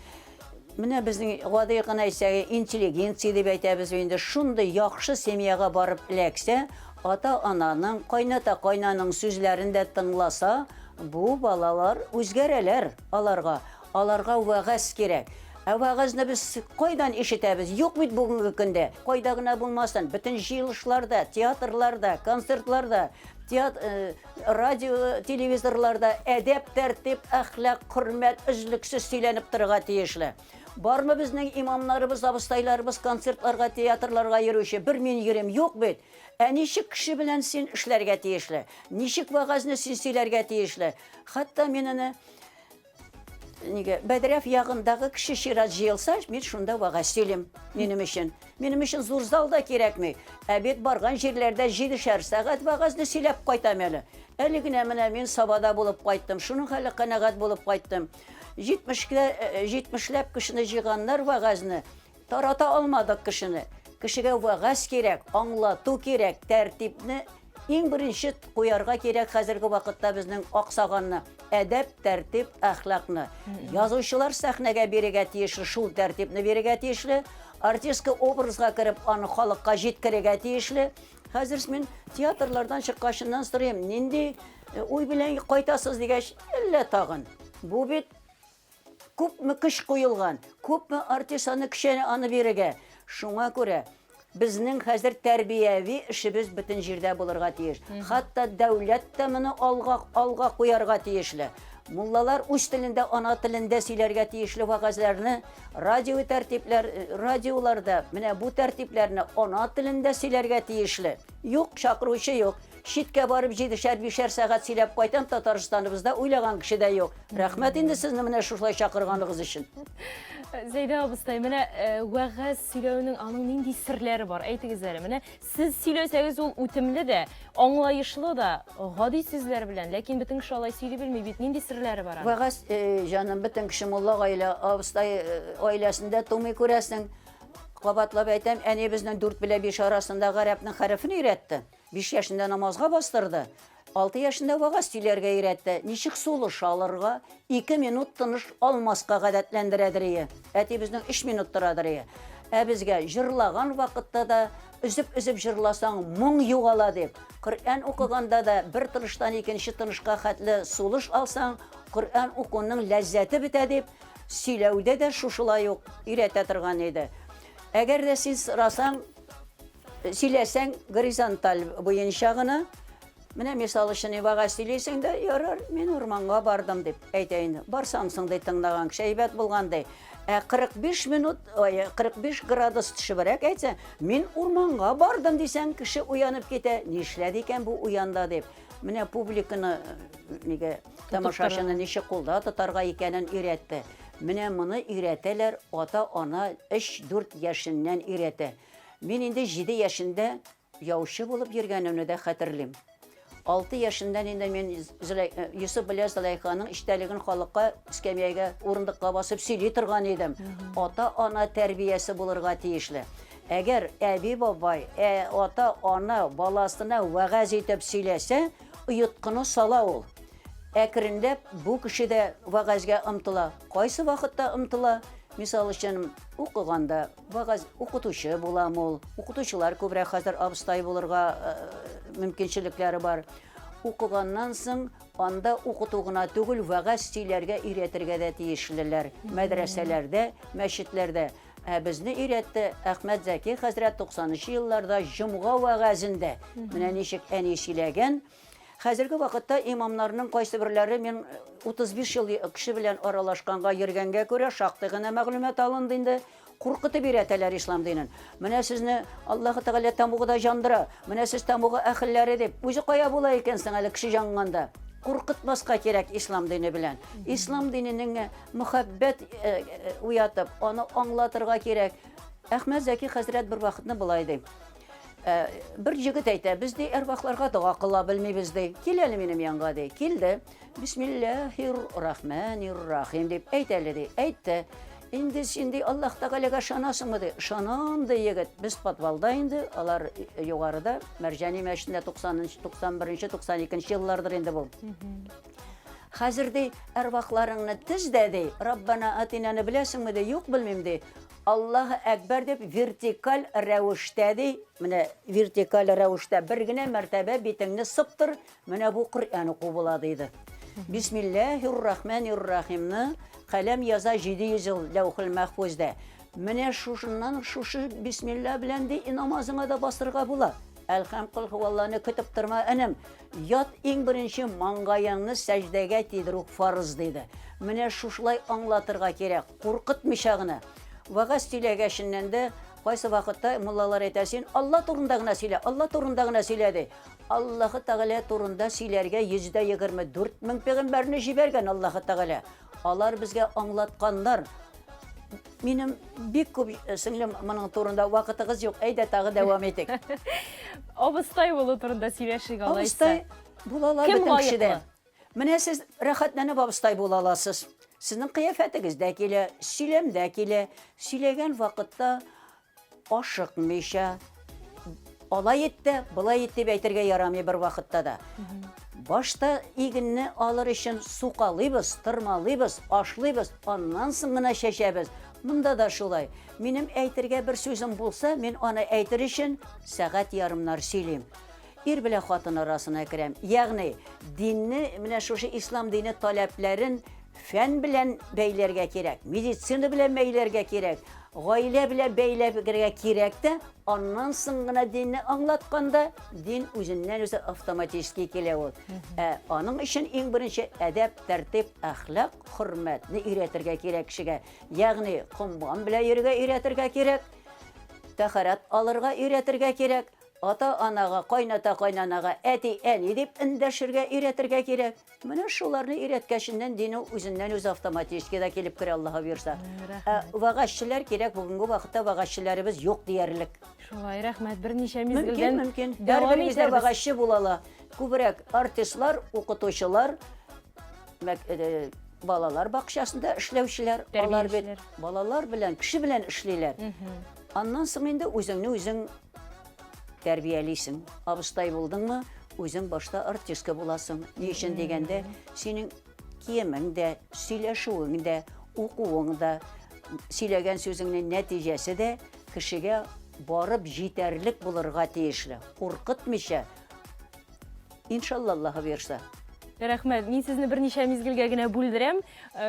менә безнең гади гына әйтсәк, интеллигенция дип әйтәбез инде, шундый яхшы семьяга барып эләксә, ата-ананың, кайната-кайнаның сүзләрен дә тыңласа, бу балалар үзгәрәләр аларга. Аларга вәгазь кирәк. Ә вәгазьне біз кайдан ишетәбез? Юк бит бүгенге көндә. Кайда гына булмасын, бөтен җыелышларда, театрларда, концертларда, радио, телевизорларда әдәп, тәртип, әхлак, хөрмәт өзлексез сөйләнеп торырга тиешле. Бармы безнең имамнарыбыз, абыстайларыбыз концертларга, театрларга йөрүче? Бер мин йөрим, юк бит. Ә ничек кеше белән син эшләргә тиешле? Ничек вәгазьне син сөйләргә тиешле? Хәтта минене Бәдрәф ягындагы кеше чират җыелса, мин шунда вәгазь сөйлим минем өчен. Минем өчен зур зал да кирәкми. Ә бит барган җирләрдә 7 сәгать вәгазьне сөйләп кайтам әле. Әле генә менә мин Сабада булып кайттым. Шуның хәле канәгать булып кайттым. 70ләп кешене җыйганнар вәгазьне. Тарата алмадык кешене. Кешегә вәгазь кирәк, аңлату кирәк, тәртипне иң беренче куярга кирәк хәзерге вакытта безнең аксаганны. Әдәп, тәртип, әхлакны. Язучылар сәхнәгә бирергә тиешле, шул тәртипне бирергә тиешле. Артистка образга кереп, аны халыкка җиткерергә тиешле. Хәзер мин театрлардан чыккачыннан сорыйм, нинди уй белән кайтасыз дигәч, әллә тагын. Бу бит күпме көч куелган, күпме артист аны кешене аны бирергә. Шуңа күрә безнең хәзер тәрбияви эшебез бөтен җирдә булырга тиеш. Хәтта дәүләт тә моны алга куярга тиешле. Муллалар үз телендә, ана телендә сөйләргә тиешле вәгазьләрне, радиоларда менә бу тәртипләрне ана телендә сөйләргә тиешле. Юк, чакыручы юк. Шиткә барып 7-5 сәгать сөйләп кайтам, Татарстаныбызда уйлаган кеше дә юк. Рәхмәт инде сезне менә шулай чакырганыгыз өчен. Зәйдә абыстай, менә вәгазь сөйләүнең аның нинди серләре бар? Әйтегез әле, менә сез сөйләсәгез ул үтемле дә, аңлаешлы да, гади сүзләр белән, ләкин бөтен кеше алай сөйли белми бит. Нинди серләре бар? Вәгазь, җаным, бөтен кеше мулла гаилә, абыстай гаиләсендә тумый күрәсең. Кабатлап әйтәм, әни безнең 4 белән 5 арасында гарәпнең хәрефен өйрәтте. 5 яшендә намазга бастырды. 6 яшендә вәгазь сөйләргә өйрәтте. Ничек сулыш алырга, 2 минут тыныш алмаска гадәтләндерәдер. Әти безнең 3 минут торадыр. Ә безгә җырлаган вакытта да үзеп җырласаң моң югала дип. Коръән укыганда да бер тыныштан икенче тынышка хәтле сулыш алсаң, Коръән укуның ләззәте бетә дип, сөйләүдә дә шушылай ук өйрәтә торган иде. Әгәр дә син сорасаң, сөйләсәң горизонталь буенча гына, менә мисал өчен вәгазь сөйләсәң дә, ярар, мин урманга бардым дип әйтәйин. Барсаңсың ди тыңлаган кеше әйбәт булгандай. 45 градус төшебрәк әйтсә, мин урманга бардым дисәң, кеше уянып китә. Нишләде икән бу уянда дип. Менә публиканы тамашачыны ничек кулда тотарга икәнен өйрәтте. Менә моны өйрәтәләр ата-ана 3-4 яшеннән өйрәтә. Мин инде 7 яшендә яучы булып йөргәнемне дә хәтерлим. 6 яшеннән инде мин Йосыф белән Зөләйханың иштәлеген халыкка эскәмиягә, урындыкка басып сөйли торган идем. Ата-ана тәрбиясе булырга тиешле. Әгәр әби бабай, ата-ана баласына вәгазь итеп сөйләсә, уйыткыны сала ул. Әкренләп бу кеше дә вәгазьгә ымтыла. Кайсы вакытта ымтыла? Мисал өчен укыганда вәгазь укытучы буламы ул. Укытучылар күбрәк хәзер абыстай булырга мөмкинчелекләре бар. Укыганнан соң анда укыту гына түгел, вәгазь сөйләргә өйрәтергә дә тиешлеләр. Мәдрәсәләрдә, мәчетләрдә. Безне өйрәтте Әхмәт Зәки хәзрәт 90-нчы елларда җомга вәгазендә. Менә ничек әни сөйләгән. Хәзерге вакытта имамнарның кайсы берләре мин 35 ел кеше белән аралашканга йөргәнгә күрә шактый гына мәгълүмат алынды инде. Куркытып өйрәтәләр ислам динен. Менә сезне Аллаһ Тәгалә тамугыда жандыра. Менә сез тамугы әхилләре дип. Үзе кая була икәнсең әле кеше җанганда. Куркытмаска кирәк ислам дине белән. Ислам диненең мөхәббәт уятып, аны аңлатырга кирәк. Әхмәт Зәки хәзрәт бер вакытны булай ди. Bir jigit әйтә, biz de әрвахларга дуа кыла белмибез ди. Кил әле минем янга ди. Килде. Бисмиллаһир-рахманир-рахим дип әйтәле ди. Әйтте. Инде син Аллаһ Тәгаләгә ышанасыңмы ди? Ышанам ди егет. Без подвалда инде, алар югарыда, Мәрҗани мәчетендә 90-нчы, 91-нче, 92-нче еллардыр инде бу. Хәзер ди әрвахларыңны тиздә ди. Раббана атинаны беләсеңме ди? Юк белмим ди. Аллаһ әкбәр дип вертикаль рәвештә ди. Менә вертикаль рәвештә бер генә мәртәбә битеңне сыптыр. Менә бу Коръән уку була диде. Бисмиллаһир-рахманир-рахимны каләм яза 700 ел ләухил мәхфузда. Менә шушыннан шушы бисмилла белән ди намазыңа да басырга була. Әлхәмдүлиллаһ хуалланы көтеп торма энем. Ят иң беренче маңгаеңны сәҗдәгә тидерү фарыз диде. Менә шушылай аңлатырга кирәк. Куркытмыйча гына. Вагаз сөйләгәшеннән дә кайсы вакытта муллалар әйтә син Алла турында гына сөйлә, Алла турында гына сөйләде. Аллаһы Тәгалә турында сөйләргә 124 мең пәйгамбәрне җибәргән Аллаһы Тәгалә. Алар безгә аңлатканнар. Минем бик күп сеңлем моның турында вакытыгыз юк. Әйдә тагы дәвам итик. Абыстай булу турында сөйләшик алайса. Абыстай булалар Кем бөтен кешедә. лаеклы? Менә сез рәхәтләнеп абыстай була аласыз. Сезнең кыяфәтегез дә килә, сөйләм дә килә. Сөйләгән вакытта ашыкмыйча, алай итте, булай итте дип әйтергә ярамый бер вакытта да. Башта игенне алыр өчен сукалыйбыз, тырмалыйбыз, ашлыйбыз, аннан соң гына чәчәбез. Монда да шулай. Минем әйтергә бер сүзем булса, мин аны әйтер өчен сәгать ярымнар сөйлим. Ир белән хатын арасына керәм. Ягъни динне, менә шушы ислам дине таләпләрен фән белән бәйләргә кирәк, медицина белән бәйләргә кирәк, гаилә белән бәйләргә кирәк тә, аннан соң гына динне аңлатканда, дин үзеннән үзе автоматически килә ул. Аның өчен иң беренче әдәп, тәртип, әхлак, хөрмәтне өйрәтергә кирәк кешегә. Ягъни комган белән йөрергә өйрәтергә кирәк, тәһарәт алырга өйрәтергә кирәк. Ата-анага, кайната-кайнанага, әти-әни дип эндәшергә өйрәтергә кирәк. Менә шуларны өйрәткәченнән дин үзеннән үзе автоматически да килеп керә, Аллаһ бирсә. Вагазчылар кирәк, бүгенге вакытта вагазчыларыбыз юк диярлек. Шулай, рәхмәт. Берничә Мөмкин, мизгелдән мөмкин. дәвам Бер-беребездә итәрбез. вагазчы булалар. Күбрәк артистлар, укытучылар, балалар бакчасында эшләүчеләр, алар бит Тәрбиячеләр. балалар белән, кеше белән эшлиләр. Аннан соң инде үзеңне үзең тәрбиялисең. Абыстай булдыңмы, үзең башта артистка буласың. Ни өчен дигәндә, синең киемең дә, сөйләшүең дә, укуың да, сөйләгән сүзеңнең нәтиҗәсе дә кешегә барып җитәрлек булырга тиешле. Куркытмыйча. Иншалла, Аллаһ бирсә. Рәхмәт. Мин сезне берничә мизгелгә генә бүлдерәм.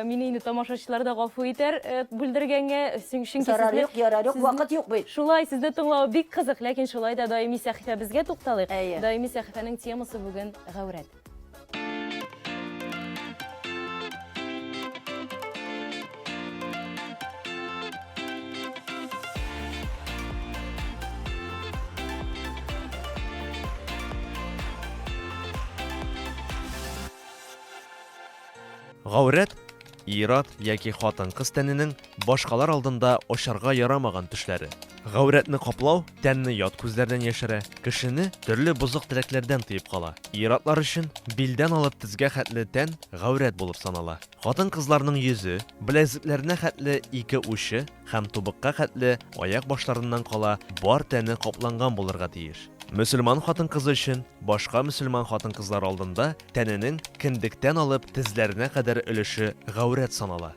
Мине инде тамашачылар да гафу итәр бүлдергәнгә. Чөнки Зарар юк, ярар юк, вакыт юк бит. Шулай, сезне тыңлау бик кызык, ләкин шулай да даими сәхифәбезгә тукталыйк. Әйе. Даими сәхифәнең темасы бүген гәүрәт. Гәүрәт ират яки хатын-кыз тәненең башкалар алдында ошарга ярамаган төшләре. Гәүрәтне каплау тәнне ят күзләрдән яшерә, кешене төрле бузык теләкләрдән тыеп кала. Иратлар өчен билдән алып тезгә хәтле тән гәүрәт булып санала. Хатын-кызларның йөзе, беләзекләренә хәтле ике учы һәм тубыкка хәтле аяк башларыннан кала бар тәне капланган булырга тиеш. Мөселман хатын-кызы өчен башка мөселман хатын-кызлар алдында тәненең киндектән алып тезләренә кадәр өлеше гәүрәт санала.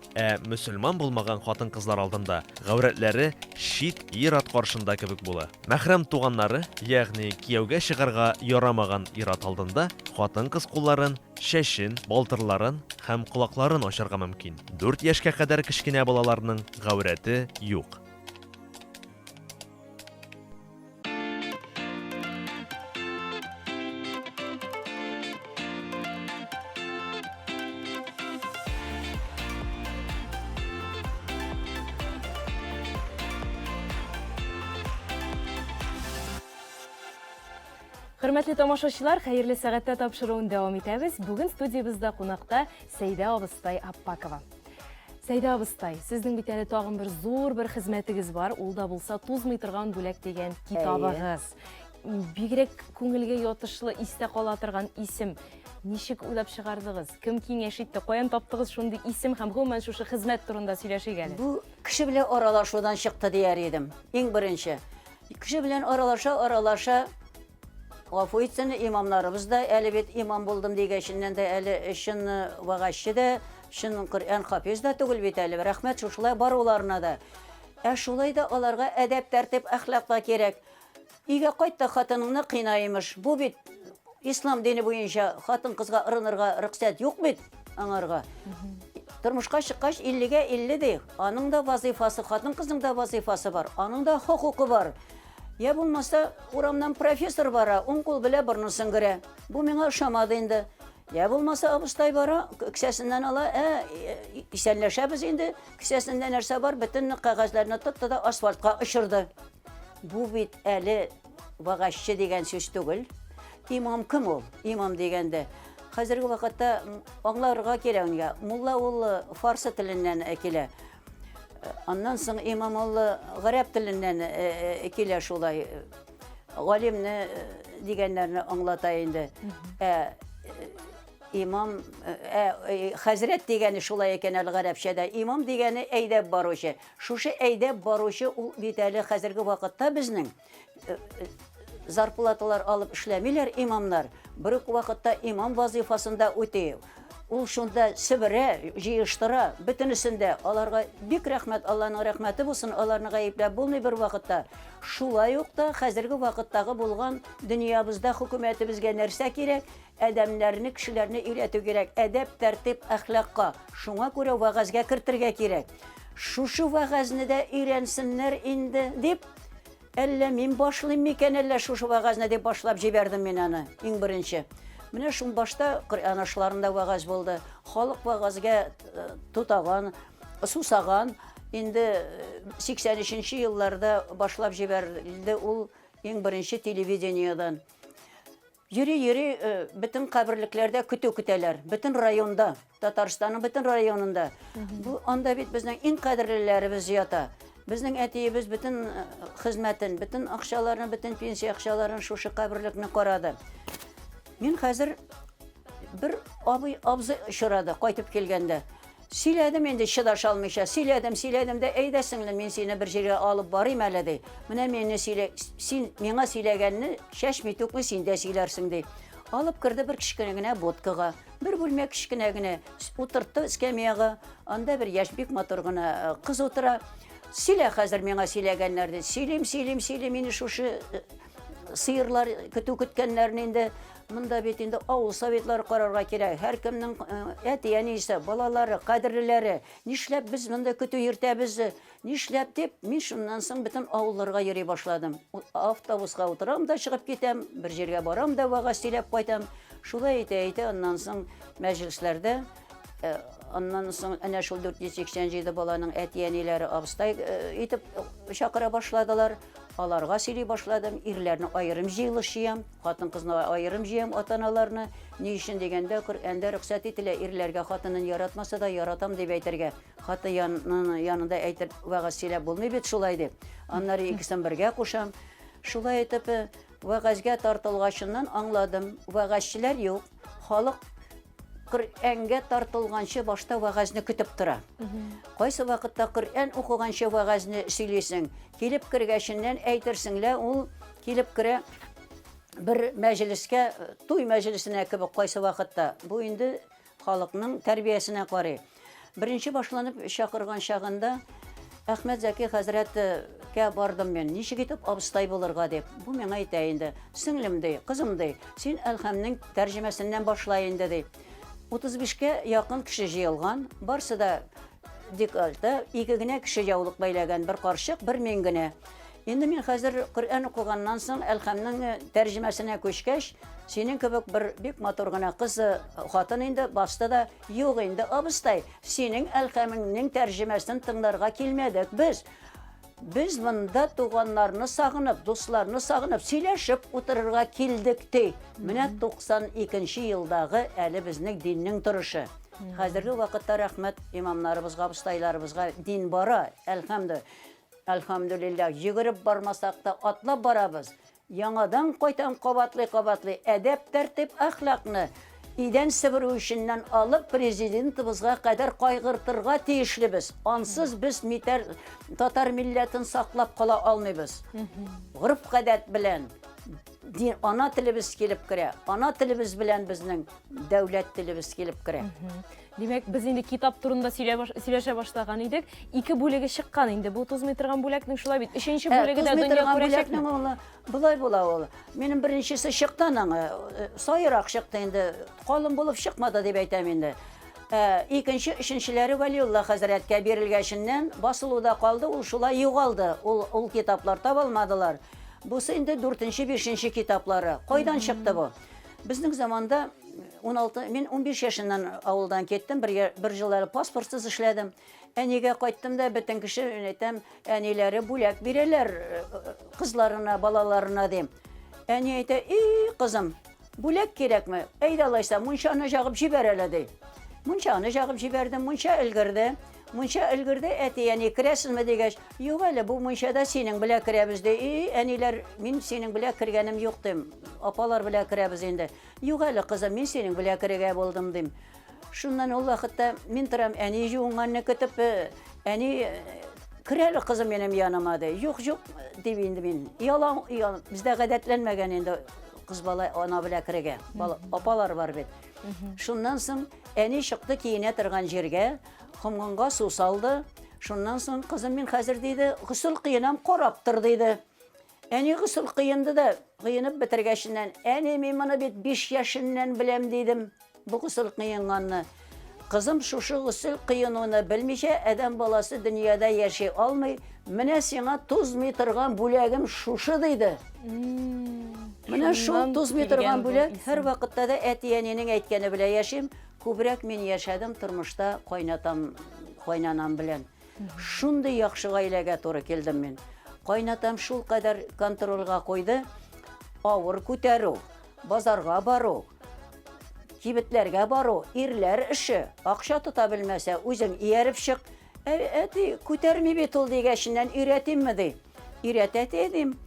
Мөселман булмаган хатын-кызлар алдында гәүрәтләре шит ират каршында кебек була. Мәхрәм туганнары, ягъни кияүгә чыгарга ярамаган ират алдында хатын-кыз кулларын, чәчен, балтырларын һәм кулакларын ачарга мөмкин. 4 яшькә кадәр кечкенә балаларның гәүрәте юк. Хөрмәтле тамашачылар, хәерле сәгатьтә тапшыруын дәвам итәбез. Бүген студиябызда кунакта Сәйдә абыстай Аппакова. Сәйдә абыстай, сезнең бит әле тагын бер зур бер хезмәтегез бар. Ул да булса тузмый торган бүләк дигән китабыгыз. бигрәк күңелгә ятышлы, истә кала торган исем ничек уйлап чыгардыгыз? Кем киңәш итте? Каян таптыгыз шундый исем һәм гомумән шушы хезмәт турында сөйләшик әле. Бу кеше белән аралашудан чыкты дияр идем. Иң беренче. Кеше белән аралаша, гафу итсен, имамнарыбыз да әле бит имам булдым дигәннән дә әле шын вагачы да, шын Коръән хафиз да түгел бит әле. Рәхмәт шушылай баруларына да. Шулай да аларга әдәп, тәртип, әхлакка кирәк. Өйгә кайтты, хатыныңны кыйнаймыш. Бу бит ислам дине буенча хатын кызга ырынырга рөхсәт юк бит аңарга. Тормышка чыккач 50-гә 50 ди. Аның да вазифасы, хатын кызның да вазифасы бар. Аның да хукукы бар. Я булмаса, урамнан профессор бара, уң кул белә борнысын гырә. Бу миңа ошамады инде. Я булмаса, абыстай бара, кисәсеннән ала, исәнләшәбез инде. Кисәсендә нәрсә бар, бөтен кагазларны тотты да асфальтка очырды. Бу бит әле вагачы дигән сүз түгел. Имам кем ул? Имам дигәндә. Хәзерге вакытта аңларга кирәк. Мулла ул фарсы теленнән килә. Аннан соң имам ул гарәп теленнән килә шулай. Галимне дигәннәрне аңлата инде. Имам хәзрәт дигәне шулай икән әле гарәпчәдә. Имам дигәне әйдәп баручы. Шушы әйдәп баручы ул бит әле хәзерге вакытта безнең зарплаталар алып эшләмиләр имамнар. Бер үк вакытта имам вазифасында үти. Ул шунда сиберә, җыештыра, бөтенесендә. Аларга бик рәхмәт, Аллаһның рәхмәте булсын, аларны гаепләп булмый бер вакытта. Шулай ук та хәзерге вакыттагы булган дөньябызда хөкүмәтебезгә нәрсә кирәк? Әдәмнәрне, кешеләрне өйрәтү кирәк. Әдәп, тәртип, әхлакка. Шуңа күрә вагазга кертергә кирәк. Шушы вагазны да өйрәнсеннәр инде дип, әллә мин башлыйм микән, әллә шушы вагазны дип башлап җибәрдем мин аны. Иң беренче. Менә шул башта Коръән ашларында вагаз булды. Халык вагазга тутаган, сусаган. Инде 83 елларда башлап җибәрелде ул иң беренче телевидениедан. Йөри, бөтен каберлекләрдә көтү көтәләр. Бөтен районда, Татарстанның бөтен районында. Бу анда бит безнең иң кадерлеләребез ята. Безнең әтиебез бөтен хезмәтен, бөтен акчаларын, бөтен пенсия акчаларын шушы каберлекне карады. Мин хәзер бер абзый очрады кайтып килгәндә. Сөйләдем инде чыдаша алмыйча. Сөйләдем дә әйдә сеңлем, мин сине бер җиргә алып барыйм әле ди. Менә мине син миңа сөйләгәнне чәчми түкме син дә сөйләрсең ди. Алып кирде бер кичкенә генә будкага. Бер бүлмә кичкенә генә утыртты эскәмиягә. Анда бер яшь бик матур гына кыз утыра. Сөйлә хәзер миңа сөйләгәннәрне. Сөйлим, мине шушы сыерлар көтү көткәннәрне инде монда бит инде авыл советлары карарга кирәк. Һәр кемнең әти-әнисе, балалары, кадерлеләре, нишләп без монда көтү йөртәбез? Нишләп дип, мин шуннан соң бөтен авылларга йөри башладым. Автобуска утырам да чыгып китәм, бер җиргә барам да вагаз сөйләп кайтам. Шулай әйтә, аннан соң мәҗлесләрдә аннан соң әнә шул 487 баланың әти-әниләре абыстай итеп чакыра башладылар. Аларга сөйли башладым, ирләрне аерым җыелышыям, хатын-кызны аерым җыям, ата-аналарны. Ни өчен дигәндә, Коръәндә рөхсәт ителә ирләргә хатынын яратмаса да яратам дип әйтергә. Хаты янында әйтеп вагаз сөйләп булмый бит шулай дип. Аннары икесен бергә кушам. Шулай итеп вагазга тартылгачыннан аңладым, вагазчылар юк. Халык Коръәнгә тартылганчы башта вагазны көтеп тора. Кайсы вакытта Коръән укыганчы вагазны сөйлисең, килеп кергәченнән әйтерсеңләр, ул килеп керә бер мәҗлескә, туй мәҗлесенә кебек кайсы вакытта. Бу инде халыкның тәрбиясенә карый. Беренче башланып чакырган чагында Әхмәт Зәки хәзрәткә бардым мен. Ничек итеп абыстай булырга дип. Бу миңа әйтә инде. Сеңлем ди, кызым ди, син Әлхәмнең тәрҗемәсеннән башлай инде ди. 35-кә якын кеше җыелган, барсы да декольте, ике генә кеше яулык бәйләгән, бер карчык, бер мин генә. Инде мин хәзер Коръән укыганнан соң Әлхәмнең тәрҗемәсенә күчкәч, синең кебек бер бик матур гына кыз хатын инде басты да, юк инде абыстай, синең Әлхәмнең тәрҗемәсен тыңларга килмәдек без. Biz монда туганнарны сагынып, дусларны сагынып, сөйләшеп утырырга килдек ди. Менә 92 елдагы әле безнең диннең торышы. Хәзерге вакытта рәхмәт имамнарыбызга, абыстайларыбызга дин бара, әлхәмдүлилләх. Йөгереп бармасак та атлап барабыз. яңадан кайтан кабатлый әдәп, тәртип, әхлакны идән себерүшеннән алып президентыбызга кадәр кайгыртырга тиешлебез. Ансыз без татар милләтен саклап кала алмыйбыз. Гырыф гадәт белән ана телебез килеп керә. Ана телебез белән безнең дәүләт телебез килеп керә. Димәк, без инде китап турында сөйләшә башлаган идек. 2 бүлеге чыккан инде. Бу тузмый торган бүләкнең шулай бит. 3нче бүлеге дә дөнья күрәчәкме? Булай була ул. Минем беренчесе чыкты аның. Сайрак чыкты инде. Калын булып чыкмады дип әйтәм инде. Икенче, өченчеләре Валиулла хәзрәткә бирелгәннән басылуда калды, ул шулай югалды. Ул китаплар табылмадылар. Бусы инде 4нче, 5нче китаплары. Кайдан чыкты бу? Безнең заманда 16, мин 15 яшыннан авылдан кеттем, bir җыллары паспортсыз эшләдем. Әнигә кайттым да, бөтен кеше әйтәм, әниләре бүләк бирәләр кызларына, балаларына дим. Әни әйтә, кызым, бүләк кирәкме? Әйдәлайса, мунчаны жагып җибәр әле ди. Мунчаны жагып җибәрдем, мунча өлгерде. Мунча өлгерде, әти, әни, керәсезме дигәч, юк әле, бу мунчада синең белә керәбез ди. Әниләр, мин синең белә кергәнем юк дим. Апалар белә керәбез инде. Юк әле, кызым, мин синең белә керергә булдым дим. Шуннан ул вакытта мин торам, әни җуңганны көтеп, әни керәле кызым минем яныма ди. Юк, дип инде мин. Ялан, бездә гадәтләнмәгән инде кыз бала ана белә керергә. Апалар бар бит. Шуннан соң әни чыкты киенә торган җиргә, комганга су салды. Шуннан соң кызым, мин хәзер диде, гысыл кыенам, карап тор диде. Әни гысыл кыенды да, кыенып бетергәченнән, әни, мин моны бит 5 яшыннан беләм дидем. Бу гысыл кыенганны. Кызым, шушы гысыл кыенуны белмичә, адәм баласы дөньяда яши алмый. Менә сиңа тузмый торган бүләгем шушы диде. Менә шул тузмый торган бүләк һәр вакытта да әти-әнинең әйткәне белән яшим. Күбрәк мин яшәдем тормышта кайнанам белән. Шундый яхшы гаиләгә туры килдем мин. Кайнатам шул кадәр контрольга куйды. Авыр күтәрү, базарга бару, кибетләргә бару, ирләр эше, акча тота белмәсә, үзең ияреп чык. Әти, күтәрми бит ул дигәченнән өйрәтимме ди. Өйрәтә дидем.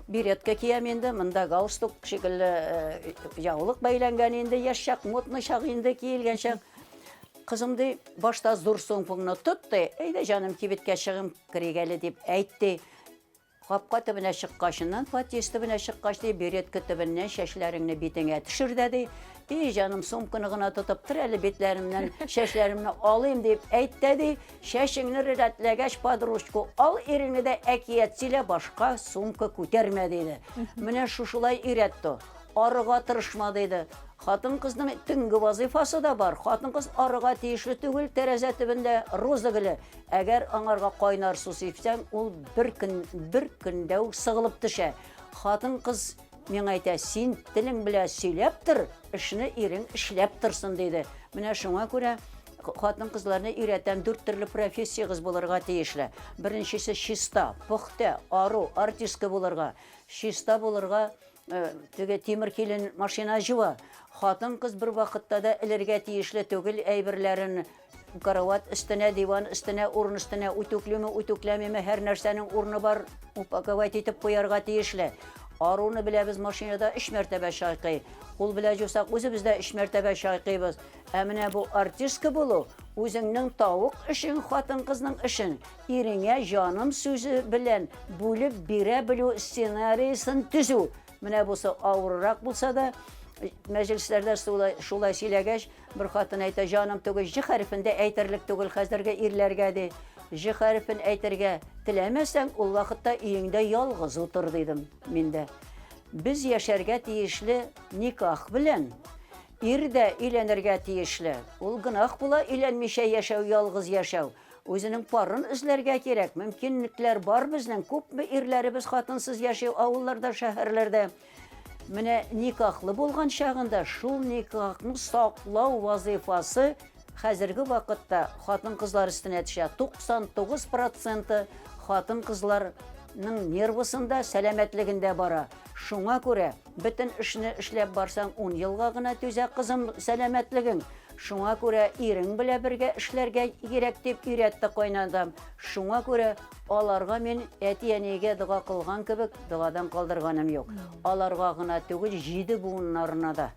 Биретка киям инде, монда галстук шикелле яулык бәйләнгән инде, яшь чак, модный чак инде киелгән чак. Кызым ди, башта зур сумпыңны тотты, әйдә җаным кибеткә чыгым кирегәле дип әйтте. Капка төбенә чыккачыннан, подъезд төбенә чыккач ди, биретка төбеннән чәчләреңне битеңә төшерде ди. Җаным, сумканы гына тотып тор әле, битләремнән чәчләремне алыйм дип әйтте ди. Чәчеңне рәтләгәч, подружка, ал иреңне дә әкият сөйлә, башка сумка күтәрмә диде. Менә шушылай өйрәтте. Арыга тырышма диде. Хатын-кызның төнге вазифасы да бар. Хатын-кыз арыга тиешле түгел, тәрәзә төбендә роза гөле. Әгәр аңарга кайнар су сипсәң, ул бер көндә үк сыгылып төшә. Хатын-кыз мен әйтә, син телең белән сөйләп тор, эшне ирең эшләп торсын диде. Менә шуңа күрә хатын-кызларны өйрәтәм, 4 төрле профессиягыз булырга тиешле. Беренчесе чиста, пөхтә, ару, артистка булырга. Чиста булырга, теге тимер килен машина жуа. Хатын-кыз бер вакытта да эләргә тиешле түгел әйберләрен карават өстенә, диван өстенә, урын өстенә үтүкләмеме, һәр нәрсәнең урыны бар, упаковать итеп куярга тиешле. Аруны беләбез, машинада 3 мәртәбә шайкый. Ул белә җусак, үзебез дә 3 мәртәбә шайкыйбыз. Ә менә бу артистка булу, үзеңнең тавык эшең, хатын-кызның эшен, иреңә җаным сүзе белән бүлеп бирә белү сценарийсын төзү. Менә бусы авыррак булса да, мәҗлесләрдә шулай сөйләгәч, бер хатын әйтә, җаным түгел, җ хәрефендә әйтерлек түгел хәзерге ирләргә ди. J хәрефен әйтергә теләмәсәң, ул вакытта өеңдә ялгыз утыр дидем миндә. Без яшәргә тиешле никах белән, ир дә өйләнергә тиешле. Ул гынах була өйләнмичә яшәү, ялгыз яшәү. Үзенең парын эзләргә кирәк. Мөмкинлекләр бар безнең. Күпме ирләребез хатынсыз яшәү авылларда, шәһәрләрдә. Менә никахлы булган чагында шул никахны саклау вазифасы хәзерге вакытта хатын-кызлар өстенә төшә. 99% хатын-кызларның нервысында, сәламәтлегендә бара. Шуңа күрә бөтен эшне эшләп барсаң, 10 елга гына түзә кызым сәламәтлегең. Шуңа күрә ирең белә бергә эшләргә кирәк дип өйрәтте кайнадам. Шуңа күрә аларга мин әти-әнигә дога кылган кебек догадан калдырганым юк. Аларга гына түгел, 7 буыннарына да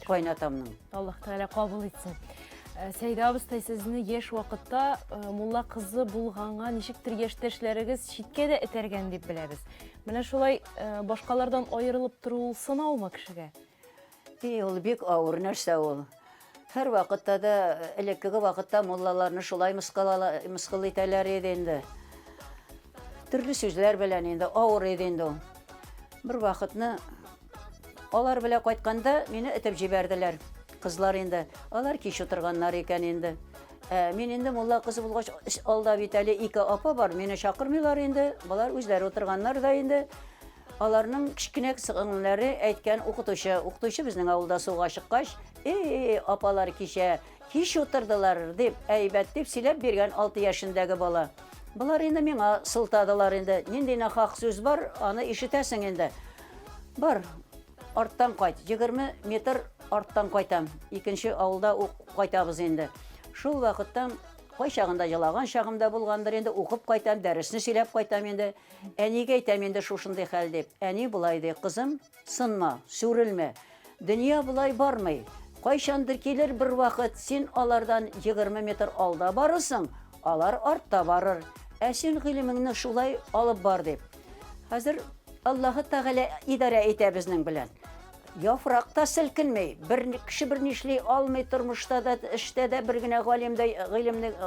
кайнатамның. Аллаһ Тәгалә кабул итсен. Сәйдә абыстай, сезне яшь вакытта мулла кызы булганга ничектер яшьтәшләрегез читкә дә этәргән дип беләбез. Менә шулай башкалардан аерылып тору сынаумы кешегә? Ул бик авыр нәрсә ул. Һәр вакытта да, элеккеге вакытта муллаларны шулай мыскыл итәләр иде инде. Төрле сүзләр белән инде авыр иде инде ул. Бер вакытны алар белән кайтканда мине этеп җибәрделәр. Кызлар инде, алар кич утырганнар икән инде. Мин инде мулла кызы булгач, алда бит әле 2 апа бар, мине чакырмыйлар инде. Балар үзләре утырганнар да инде. Аларның кичкенә сыңлары әйткән укытучы безнең авылда суга чыккач, апалар кич утырдылар дип, әйбәт дип сөйләп биргән 6 яшендәге бала. Булар инде миңа сылтадылар инде. Нинди нахак сүз бар, аны ишетәсең инде. Бар, арттан кайт, 20 метр арттан кайтам. Икенче авылда кайтабыз инде. Шул вакыттан кайчагында җылаган шагымда булгандыр инде, укып кайтам, дәресне сөйләп кайтам инде. Әнигә әйтәм инде шушындый хәл дип. Әни булай ди, кызым, сынма, сүрелмә. Дөнья булай бармый. Кайчандыр килер бер вакыт, син алардан 20 метр алда барырсың, алар артта барыр. Син гыйлемеңне шулай алып бар дип. Хәзер Аллаһ Тәгалә идарә итә безнең белән. Яфракта селкенмәй, бер кеше бер нишли алмый тормышта да, эштә дә бер генә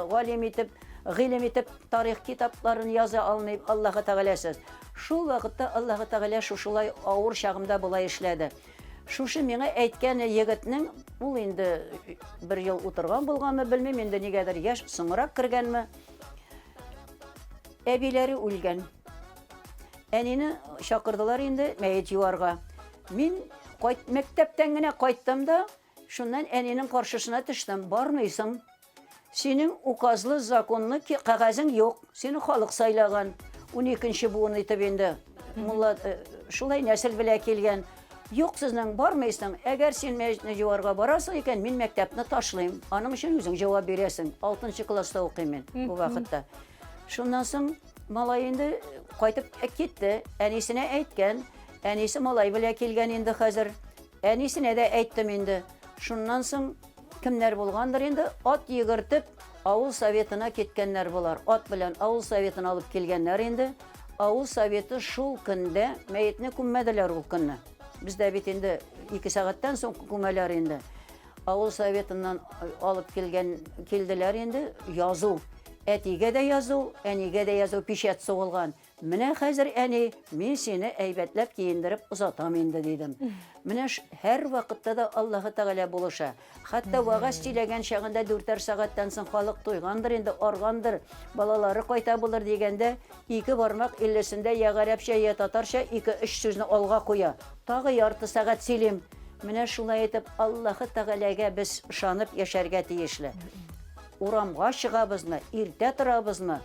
галим итеп тарих китапларын яза алмый Аллаһ Тәгаләсез. Шул вакытта Аллаһ Тәгалә шушылай авыр чагымда булай эшләде. Шушы миңа әйткән егетнең, ул инде 1 ел утырган булганмы, белмим, инде нигәдер яшь соңрак кергәнме. Әбиләре үлгән. Әнине чакырдылар инде мәйет юарга. Мин мәктәптән генә кайттым да, шуннан әнинең каршысына төштем. Бармыйсың. Синең указлы, законлы кагазың юк. Сине халык сайлаган. 12нче буын итеп инде. Мулла шулай нәсел белә килгән. Юк, сезнең бармыйсың. Әгәр син мәҗетне юарга барасың икән, мин мәктәпне ташлыйм. Аның өчен үзең җавап бирәсең. 6нчы класста укыйм мин бу вакытта. Шуннан соң малай инде кайтып китте. Әнисенә әйткән. Әнисе малай белә килгән инде хәзер. Әнисенә дә әйттем инде. Шуннан соң кемнәр булгандыр инде, ат йөгертеп авыл советына киткәннәр булар. Ат белән авыл советына алып килгәннәр инде. Авыл советы шул көндә мәетне күммәделәр ул көнне. Бездә бит инде 2 сәгатьтән соң күмәләр инде. Авыл советыннан алып килделәр инде, язу. Әтигә дә язу, әнигә дә язу, печать сугылган. Менә хәзер әни, мин сине әйбәтләп киендереп узатам инде дидем. Менә һәр вакытта да Аллаһ Тәгалә булыша. Хәтта вагаз сөйләгән чагында 4 сәгатьтән соң халык туйгандыр инде, аргандыр, балалары кайта булыр дигәндә, 2 бармак 50сендә я гарәпчә, я татарча 2-3 сүзне алга куя. Тагы ярты сәгать сөйлим. Менә шулай итеп Аллаһ Тәгаләгә без ышанып яшәргә тиешле. Урамга чыгабызмы, иртә торабызмы,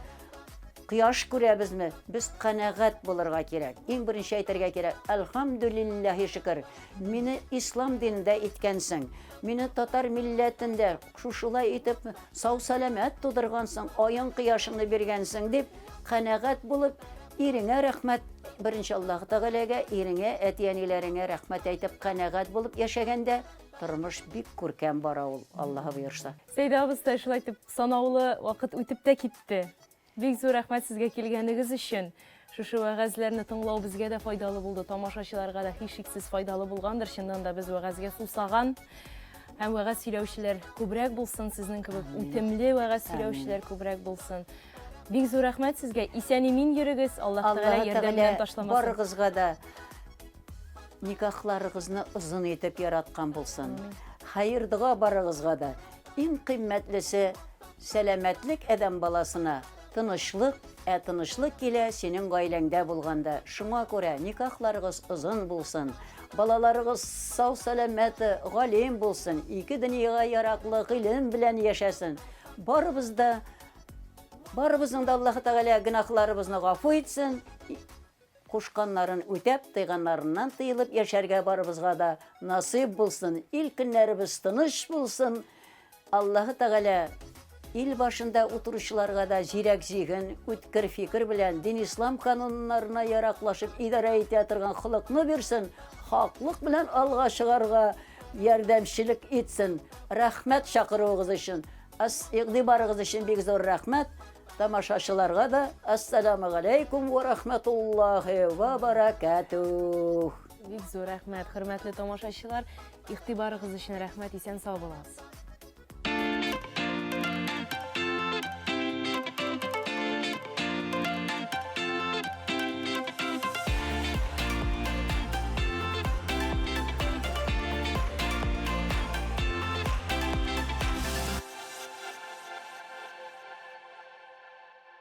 кояш күрәбезме, без канәгать булырга кирәк. Иң беренче әйтергә кирәк: Әлхәмдүлиллаһи шөкр. Мине ислам динендә иткәнсең. Мине татар милләтендә шушылай итеп сау-саламәт тудыргансың, аян кояшыңны биргәнсең дип канәгать булып, иреңә рәхмәт. Беренче Аллаһ Тәгаләгә, иреңә, әти-әниләреңә рәхмәт әйтеп канәгать булып яшәгәндә тормыш бик күркәм бара ул, Аллаһ буйырса. Сәйдә абыстай, шулай итеп санаулы вакыт үтеп тә китте. Бик зур рәхмәт сезгә килгәнегез өчен. Шушы вәгазьләрне тыңлау безгә дә файдалы булды, тамашачыларга да һичшиксез файдалы булгандыр. Чыннан да без вәгазьгә сусаган һәм вәгазь сөйләүчеләр күбрәк булсын, сезнең кебек үтемле вәгазь сөйләүчеләр күбрәк булсын. Бик зур рәхмәт сезгә. Исән-имин йөрегез. Аллаһ Тәгалә ярдәмнән ташламасын. Барыгызга да никахларыгызны озын итеп яраткан булсын. Хәер дуга барыгызга да. Иң кыйммәтлесе сәламәтлек адәм баласына. Тынычлык, тынычлык килә синең гаиләңдә булганда. Шуңа күрә никахларыгыз озын булсын. Балаларыгыз сау-саламәт, галим булсын. 2 дөньяга яраклы гыйлем белән яшәсен. Барыбызның да Аллаһ Тәгалә гынахларыбызны гафу итсен. Кушканнарын үтәп, тыйганнарыннан тыйылып яшәргә барыбызга да насыйп булсын. Ил көннәребез тыныч булсын. Аллаһы Тәгалә ил башында утыручыларга да җирәк җиген, үткер фикер белән дин ислам кануннарына яраклашып идара итә торган холыкны бирсен, хаклык белән алга чыгарга ярдәмчелек итсен. Рәхмәт чакыруыгыз өчен, игътибарыгыз өчен бик зур рәхмәт. Тамашачыларга да ассаламу алейкум ва рахматуллахи ва баракатух. Бик зур рәхмәт, хөрмәтле тамашачылар. Игътибарыгыз өчен рәхмәт, исән сау булыгыз.